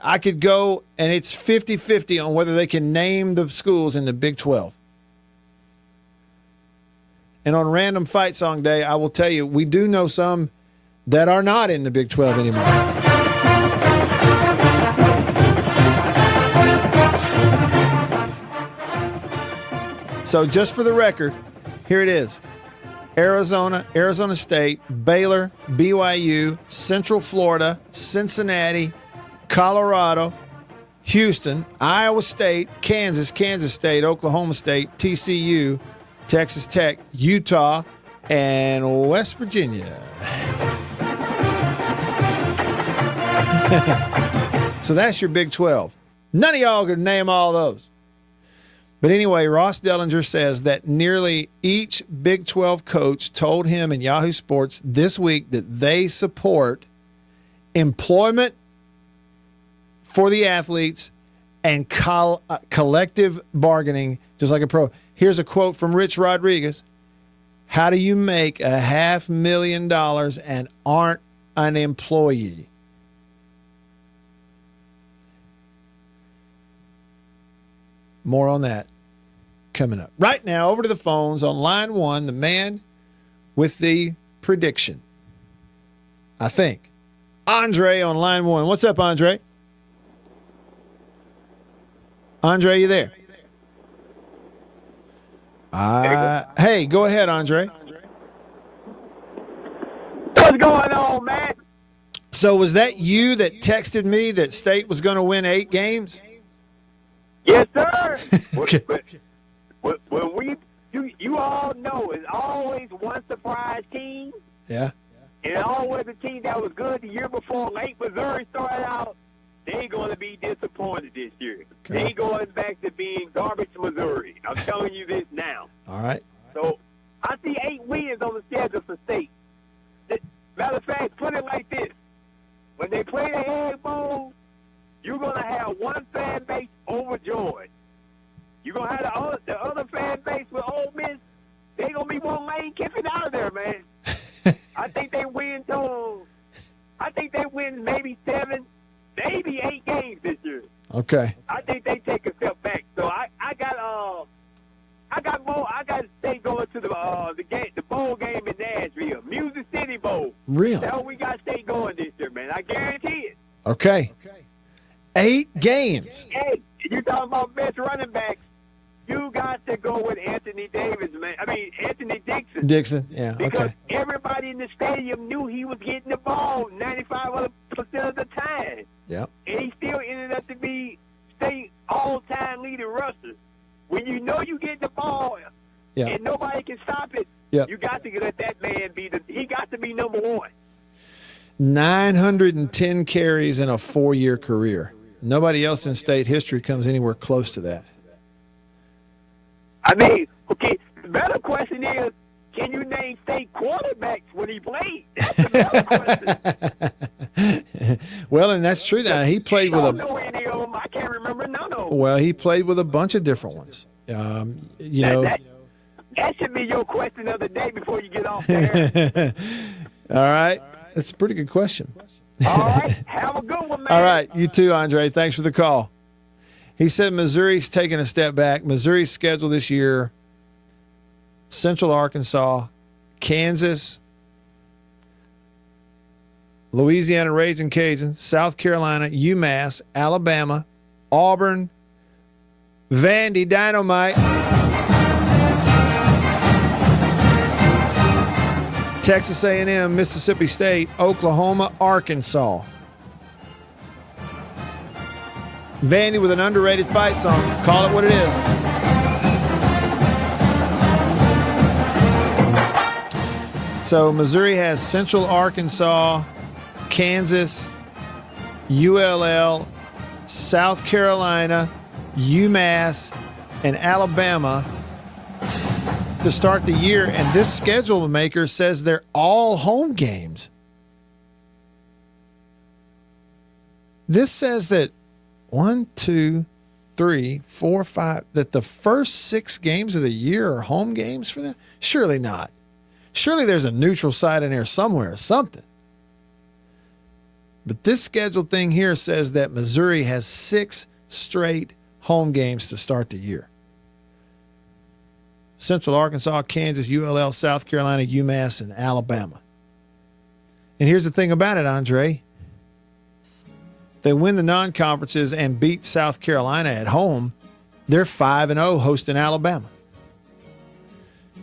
I could go and it's 50-50 on whether they can name the schools in the Big 12. And on Random Fight Song Day, I will tell you, we do know some that are not in the Big 12 anymore. So just for the record, here it is. Arizona, Arizona State, Baylor, BYU, Central Florida, Cincinnati, Colorado, Houston, Iowa State, Kansas, Kansas State, Oklahoma State, TCU, Texas Tech, Utah, and West Virginia. So that's your Big 12. None of y'all could name all those. But anyway, Ross Dellinger says that nearly each Big 12 coach told him in Yahoo Sports this week that they support employment for the athletes and collective bargaining, just like a pro. Here's a quote from Rich Rodriguez. How do you make $500,000 and aren't an employee? More on that coming up. Right now, over to the phones on line 1, the man with the prediction. I think. Andre on line 1. What's up, Andre? Andre, you there? Hey, go ahead, Andre. What's going on, man? So was that you that texted me that State was going to win 8 games? Yes, sir. Okay. When you all know it's always one surprise team. Yeah. And always a team that was good the year before. Lake Missouri started out. They ain't going to be disappointed this year. Okay. They ain't going back to being garbage Missouri. I'm telling you this now. All right. So I see 8 wins on the schedule for State. Matter of fact, put it like this. When they play the Egg Bowl, you're going to have one fan base overjoyed. You're going to have the other fan base with Ole Miss. They're going to be one Lane Kiffin out of there, man. I think they win maybe 7, maybe 8 games this year. Okay. I think they take a step back. So I I got State going to the game, the bowl game in Nashville, Music City Bowl. Really? That's how we got State going this year, man. I guarantee it. Okay. 8 games. Hey, you talking about best running backs? You got to go with Anthony Davis, man. I mean Anthony Dixon. Dixon, yeah. Because Okay. everybody in the stadium knew he was getting the ball 95% of the time. Yep. And he still ended up to be State all-time leading rusher. When you know you get the ball and nobody can stop it, you got to let that man he got to be number one. 910 carries in a 4-year career. Nobody else in State history comes anywhere close to that. I mean, okay, the better question is, can you name State quarterbacks when he played? That's the better question. Well, and that's true. Now, he played with I don't know any of them. I can't remember none of them. Well, he played with a bunch of different ones. That should be your question of the day before you get off there. All right. That's a pretty good question. All right. Have a good one, man. All right. You too, Andre. Thanks for the call. He said Missouri's taking a step back. Missouri's schedule this year, Central Arkansas, Kansas, Louisiana Raging Cajuns, South Carolina, UMass, Alabama, Auburn, Vandy Dynamite, Texas A&M, Mississippi State, Oklahoma, Arkansas. Vandy with an underrated fight song. Call it what it is. So Missouri has Central Arkansas, Kansas, ULL, South Carolina, UMass, and Alabama to start the year, and this schedule maker says they're all home games. This says that 1, 2, 3, 4, 5, that the first 6 games of the year are home games for them? Surely not. Surely there's a neutral site in there somewhere or something. But this schedule thing here says that Missouri has 6 straight home games to start the year. Central Arkansas, Kansas, ULL, South Carolina, UMass, and Alabama. And here's the thing about it, Andre. They win the non-conferences and beat South Carolina at home, they're 5-0 hosting Alabama.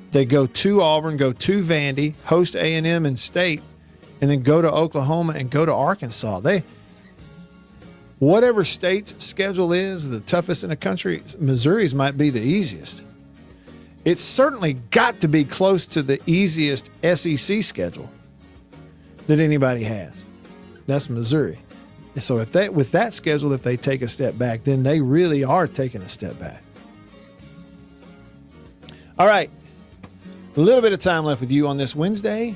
They go to Auburn, go to Vandy, host A&M and State, and then go to Oklahoma and go to Arkansas. Whatever State's schedule is, the toughest in the country, Missouri's might be the easiest. It's certainly got to be close to the easiest SEC schedule that anybody has. That's Missouri. So with that schedule, if they take a step back, then they really are taking a step back. All right. A little bit of time left with you on this Wednesday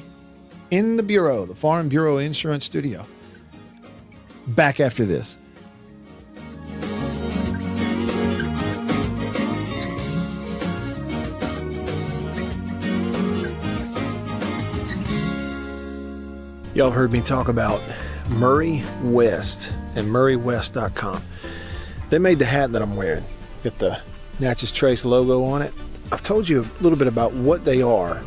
in the Bureau, the Farm Bureau Insurance Studio. Back after this. Y'all have heard me talk about Murray West and murraywest.com. They made the hat that I'm wearing. Got the Natchez Trace logo on it. I've told you a little bit about what they are.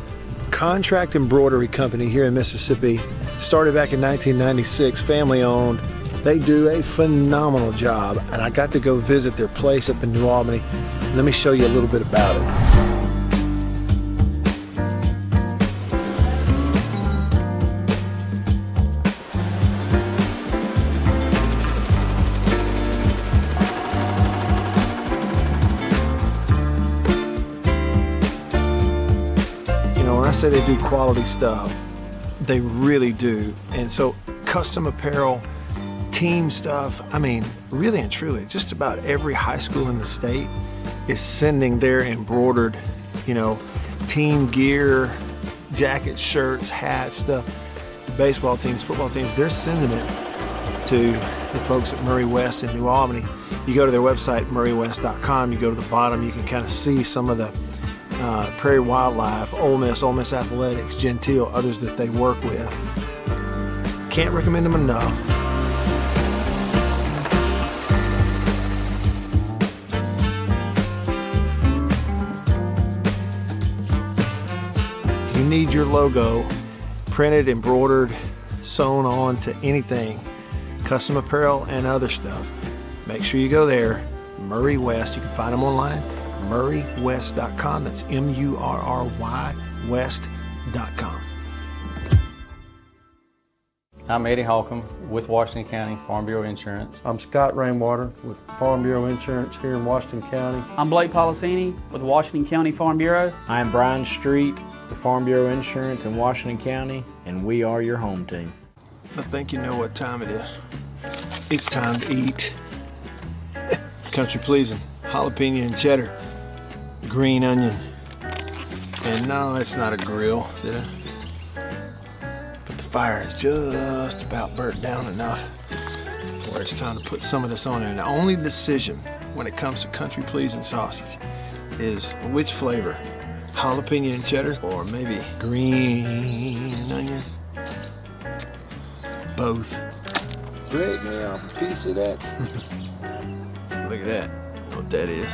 Contract embroidery company here in Mississippi. Started back in 1996, family owned. They do a phenomenal job, and I got to go visit their place up in New Albany. Let me show you a little bit about it. I say they do quality stuff. They really do. And so custom apparel, team stuff, I mean, really and truly, just about every high school in the state is sending their embroidered, team gear, jackets, shirts, hats, stuff. Baseball teams, football teams, they're sending it to the folks at Murray West in New Albany. You go to their website, murraywest.com, you go to the bottom, you can kind of see some of the Prairie Wildlife, Ole Miss Athletics, Gentile, others that they work with. Can't recommend them enough. need your logo printed, embroidered, sewn on to anything, custom apparel and other stuff, make sure you go there. Murray West. You can find them online. MurrayWest.com. That's MURRY West.com. I'm Eddie Holcomb with Washington County Farm Bureau Insurance. I'm Scott Rainwater with Farm Bureau Insurance here in Washington County. I'm Blake Policini with Washington County Farm Bureau. I am Brian Street with Farm Bureau Insurance in Washington County, and we are your home team. I think you know what time it is. It's time to eat. Country pleasing, jalapeno and cheddar, green onion. And no, it's not a grill, see that? But the fire is just about burnt down enough where it's time to put some of this on there. And the only decision when it comes to country pleasing sausage is which flavor, jalapeno and cheddar or maybe green onion. Both. Break me off a piece of that. Look at that. You know what that is?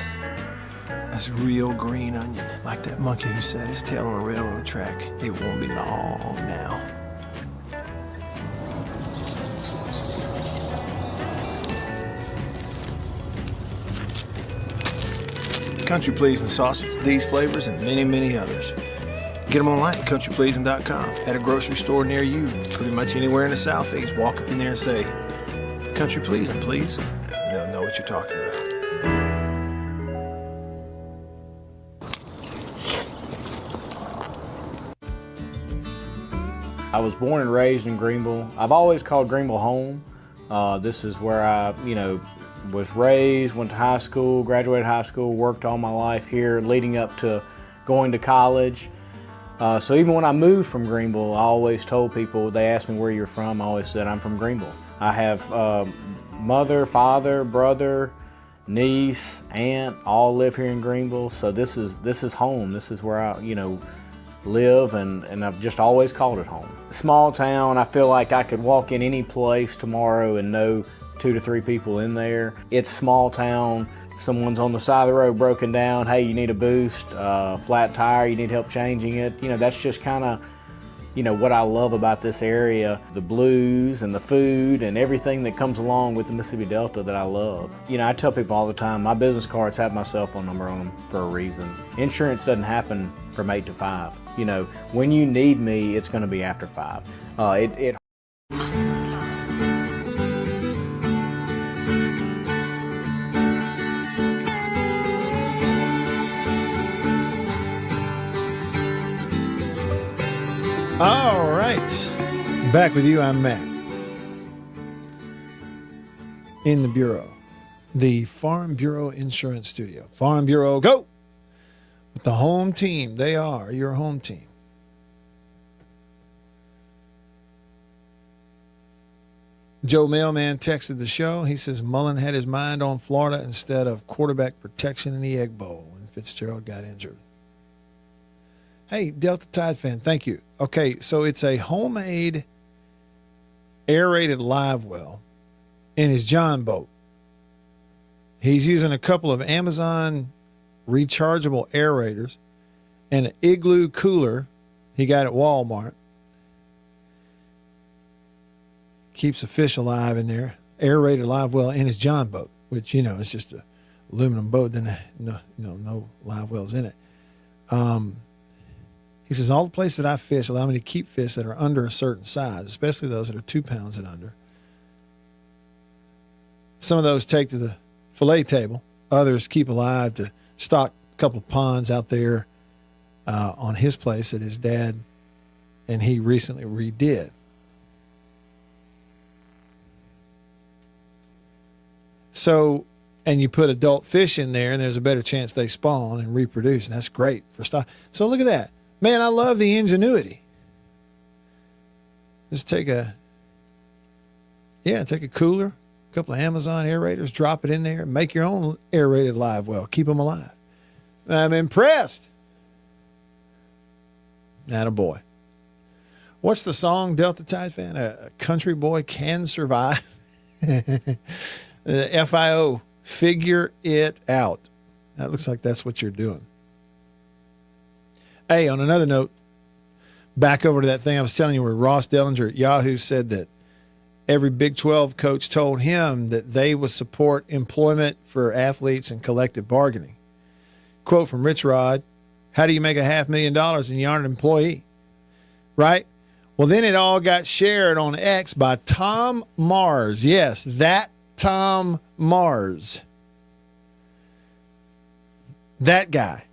That's real green onion. Like that monkey who set his tail on a railroad track. It won't be long now. Country Pleasing sausage, these flavors, and many, many others. Get them online at countrypleasing.com. At a grocery store near you, pretty much anywhere in the Southeast. Walk up in there and say, Country Pleasing, please. They'll know what you're talking about. I was born and raised in Greenville. I've always called Greenville home. This is where I, was raised, went to high school, graduated high school, worked all my life here, leading up to going to college. So even when I moved from Greenville, I always told people, they asked me where you're from, I always said I'm from Greenville. I have mother, father, brother, niece, aunt, all live here in Greenville. So this is home. This is where I, live, and I've just always called it home. Small town, I feel like I could walk in any place tomorrow and know 2 to 3 people in there. It's small town. Someone's on the side of the road broken down. Hey, you need a boost, flat tire, you need help changing it. That's just kind of, what I love about this area. The blues and the food and everything that comes along with the Mississippi Delta that I love. I tell people all the time, my business cards have my cell phone number on them for a reason. Insurance doesn't happen from 8 to 5. When you need me, it's going to be after 5. All right. Back with you, I'm Matt. In the Bureau, the Farm Bureau Insurance Studio. Farm Bureau, go! With the home team. They are your home team. Joe Mailman texted the show. He says Mullen had his mind on Florida instead of quarterback protection in the Egg Bowl when Fitzgerald got injured. Hey, Delta Tide fan, thank you. Okay, so it's a homemade aerated live well in his John boat. He's using a couple of Amazon rechargeable aerators and an igloo cooler he got at Walmart. Keeps a fish alive in there. Aerated live well in his John boat, which, it's just an aluminum boat. Then no live wells in it. He says, all the places that I fish allow me to keep fish that are under a certain size, especially those that are 2 pounds and under. Some of those take to the fillet table. Others keep alive to stock a couple of ponds out there on his place that his dad and he recently redid. So, and you put adult fish in there, and there's a better chance they spawn and reproduce, and that's great for stock. So look at that. Man, I love the ingenuity. Just take a cooler, a couple of Amazon aerators, drop it in there, make your own aerated live well. Keep them alive. I'm impressed. Attaboy. What's the song, Delta Tide fan? A country boy can survive. FIO, figure it out. That looks like that's what you're doing. Hey, on another note, back over to that thing I was telling you where Ross Dellinger at Yahoo said that every Big 12 coach told him that they would support employment for athletes and collective bargaining. Quote from Rich Rod, how do you make $500,000 and you aren't an employee? Right? Well, then it all got shared on X by Tom Mars. Yes, that Tom Mars. That guy.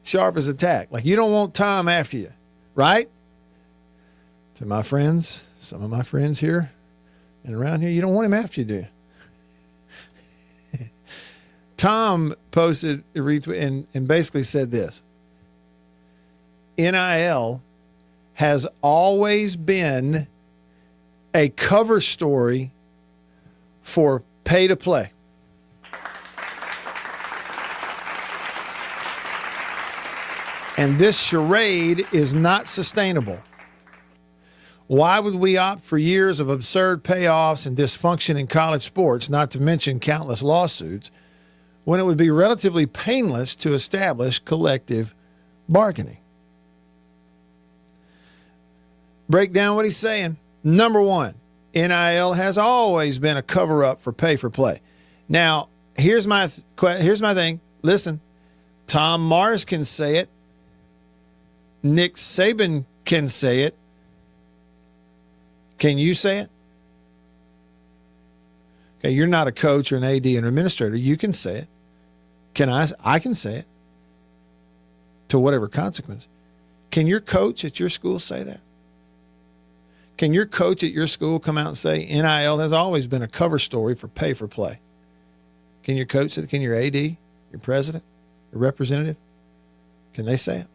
Sharp as a tack. Like, you don't want Tom after you, right? To my friends, some of my friends here and around here, you don't want him after you, do you? Tom posted a retweet and basically said this. NIL has always been a cover story for pay to play. And this charade is not sustainable. Why would we opt for years of absurd payoffs and dysfunction in college sports, not to mention countless lawsuits, when it would be relatively painless to establish collective bargaining? Break down what he's saying. Number one, NIL has always been a cover-up for pay for play. Now, here's my thing. Listen, Tom Mars can say it. Nick Saban can say it. Can you say it? Okay, you're not a coach or an AD or an administrator. You can say it. Can I? I can say it. To whatever consequence. Can your coach at your school say that? Can your coach at your school come out and say NIL has always been a cover story for pay for play? Can your coach say that? Can your AD, your president, your representative, can they say it?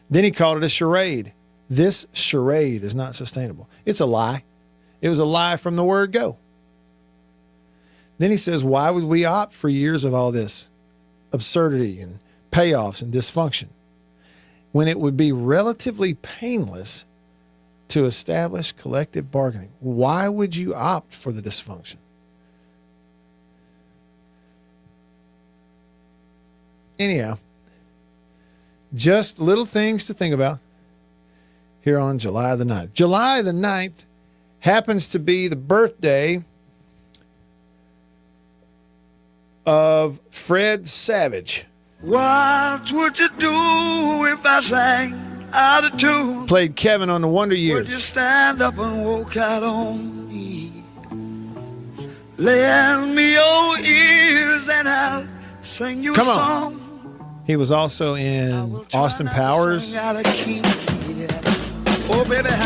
Then he called it a charade. This charade is not sustainable. It's a lie. It was a lie from the word go. Then he says, why would we opt for years of all this absurdity and payoffs and dysfunction when it would be relatively painless to establish collective bargaining? Why would you opt for the dysfunction? Anyhow, just little things to think about here on July the 9th. July the 9th happens to be the birthday of Fred Savage. What would you do if I sang out of tune? Played Kevin on the Wonder Years. Would you stand up and walk out on me? Lend me your ears and I'll sing you a song. He was also in Austin Powers. Oh, baby, how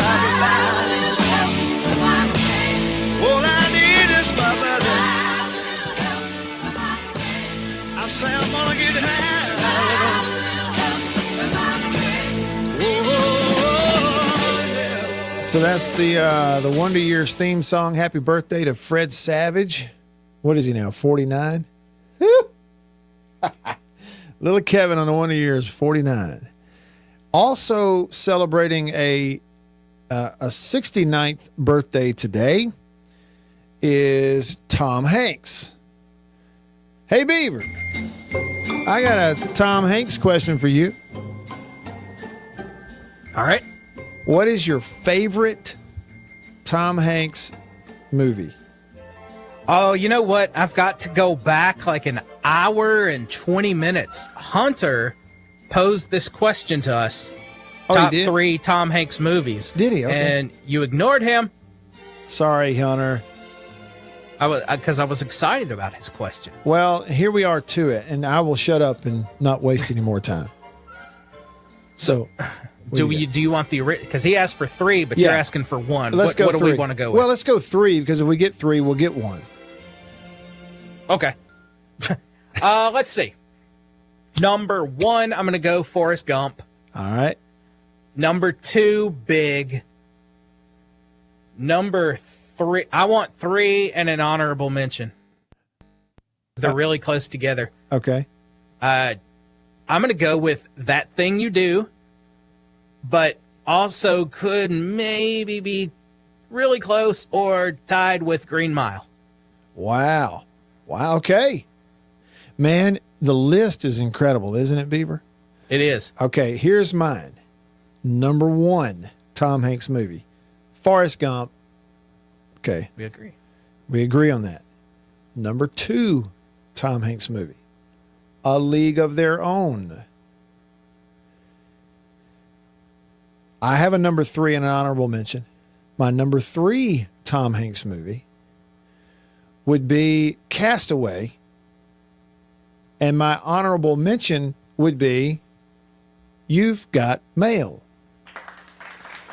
all I need is my buddy. I say I'm gonna get high. So that's the Wonder Years theme song. Happy birthday to Fred Savage. What is he now, 49? Little Kevin on the Wonder Years, 49. Also celebrating a 69th birthday today is Tom Hanks. Hey, Beaver, I got a Tom Hanks question for you. All right. What is your favorite Tom Hanks movie? Oh, you know what? I've got to go back like an hour and 20 minutes. Hunter posed this question to us. Oh, Top he did? 3 Tom Hanks movies. Did he? Okay. And you ignored him. Sorry, Hunter. Because I was excited about his question. Well, here we are to it, and I will shut up and not waste any more time. So, do you want the because he asked for 3, but you're asking for 1. Let's go. What 3. do we want to go with? Well, let's go 3 because if we get 3, we'll get 1. Okay. Let's see. Number 1, I'm going to go Forrest Gump. All right. Number 2, Big. Number 3, I want 3 and an honorable mention. They're really close together. Okay. I'm going to go with That Thing You Do, but also could maybe be really close or tied with Green Mile. Wow. Okay. Man, the list is incredible, isn't it, Beaver? It is. Okay, here's mine. Number 1 Tom Hanks movie. Forrest Gump. Okay. We agree. We agree on that. Number 2 Tom Hanks movie. A League of Their Own. I have a number 3 and an honorable mention. My number 3 Tom Hanks movie would be Castaway. And my honorable mention would be You've Got Mail.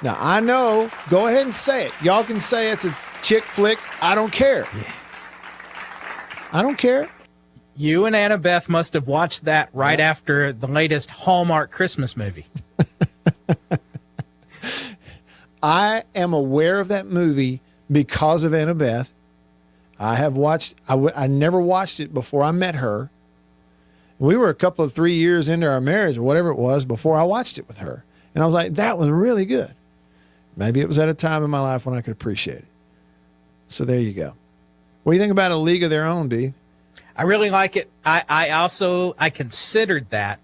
Now, I know, go ahead and say it. Y'all can say it's a chick flick. I don't care. Yeah. I don't care. You and Annabeth must have watched that right after the latest Hallmark Christmas movie. I am aware of that movie because of Annabeth. I have watched, I never watched it before I met her. We were a couple of 3 years into our marriage or whatever it was before I watched it with her. And I was like, that was really good. Maybe it was at a time in my life when I could appreciate it. So there you go. What do you think about A League of Their Own, B? I really like it. I considered that.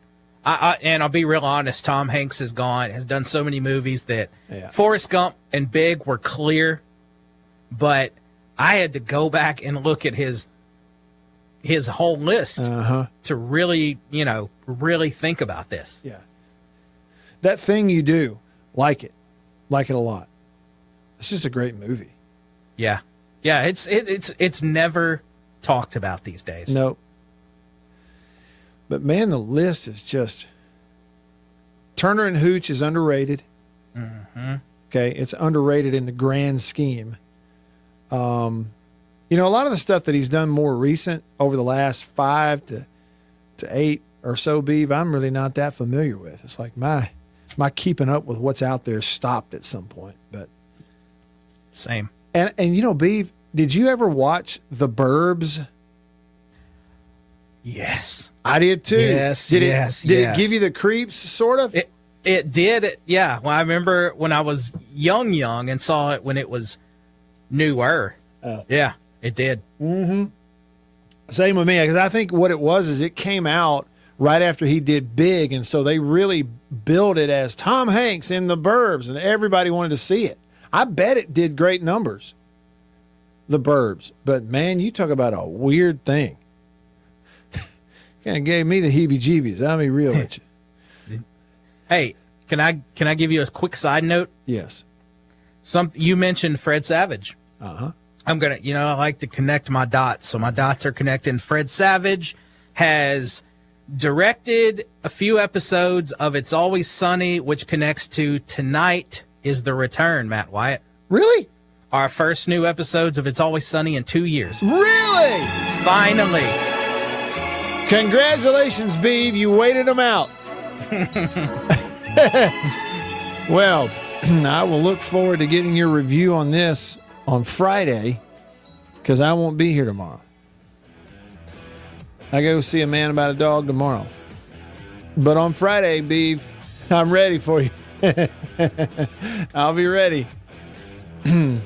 And I'll be real honest, Tom Hanks has done so many movies that Forrest Gump and Big were clear, but I had to go back and look at his whole list to really, really think about this. Yeah. That Thing You Do, like it a lot. It's just a great movie. Yeah. Yeah, it's never talked about these days. Nope. But man, the list is just Turner and Hooch is underrated. Mm-hmm. Okay, it's underrated in the grand scheme. A lot of the stuff that he's done more recent over the last 5 to 8 or so, Beav, I'm really not that familiar with. It's like my keeping up with what's out there stopped at some point. But same. And Beav, did you ever watch The Burbs? Yes. I did too. Yes. Did it give you the creeps, sort of? It did. Yeah. Well, I remember when I was young and saw it when it was newer. Oh. Yeah, it did. Mm-hmm. Same with me, because I think what it was is it came out right after he did Big, and so they really billed it as Tom Hanks in The Burbs, and everybody wanted to see it. I bet it did great numbers, The Burbs. But, man, you talk about a weird thing. Kind of gave me the heebie-jeebies. I'll be real with you. Hey, can I give you a quick side note? Yes. You mentioned Fred Savage. Uh-huh. I'm going to, I like to connect my dots. So my dots are connecting. Fred Savage has directed a few episodes of It's Always Sunny, which connects to Tonight is the Return, Matt Wyatt. Really? Our first new episodes of It's Always Sunny in 2 years. Really? Finally. Congratulations, Beav. You waited them out. Well, I will look forward to getting your review on this on Friday, because I won't be here tomorrow. I go see A Man About a Dog tomorrow. But on Friday, Beav, I'm ready for you. I'll be ready. And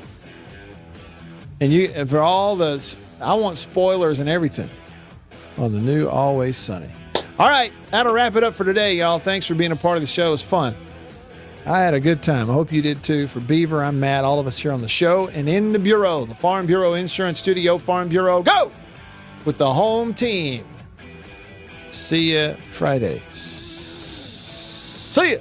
for all I want spoilers and everything on the new Always Sunny. All right, that'll wrap it up for today, y'all. Thanks for being a part of the show. It was fun. I had a good time. I hope you did too. For Beaver, I'm Matt. All of us here on the show and in the Bureau, the Farm Bureau Insurance Studio. Farm Bureau, go with the home team. See ya Friday. See ya.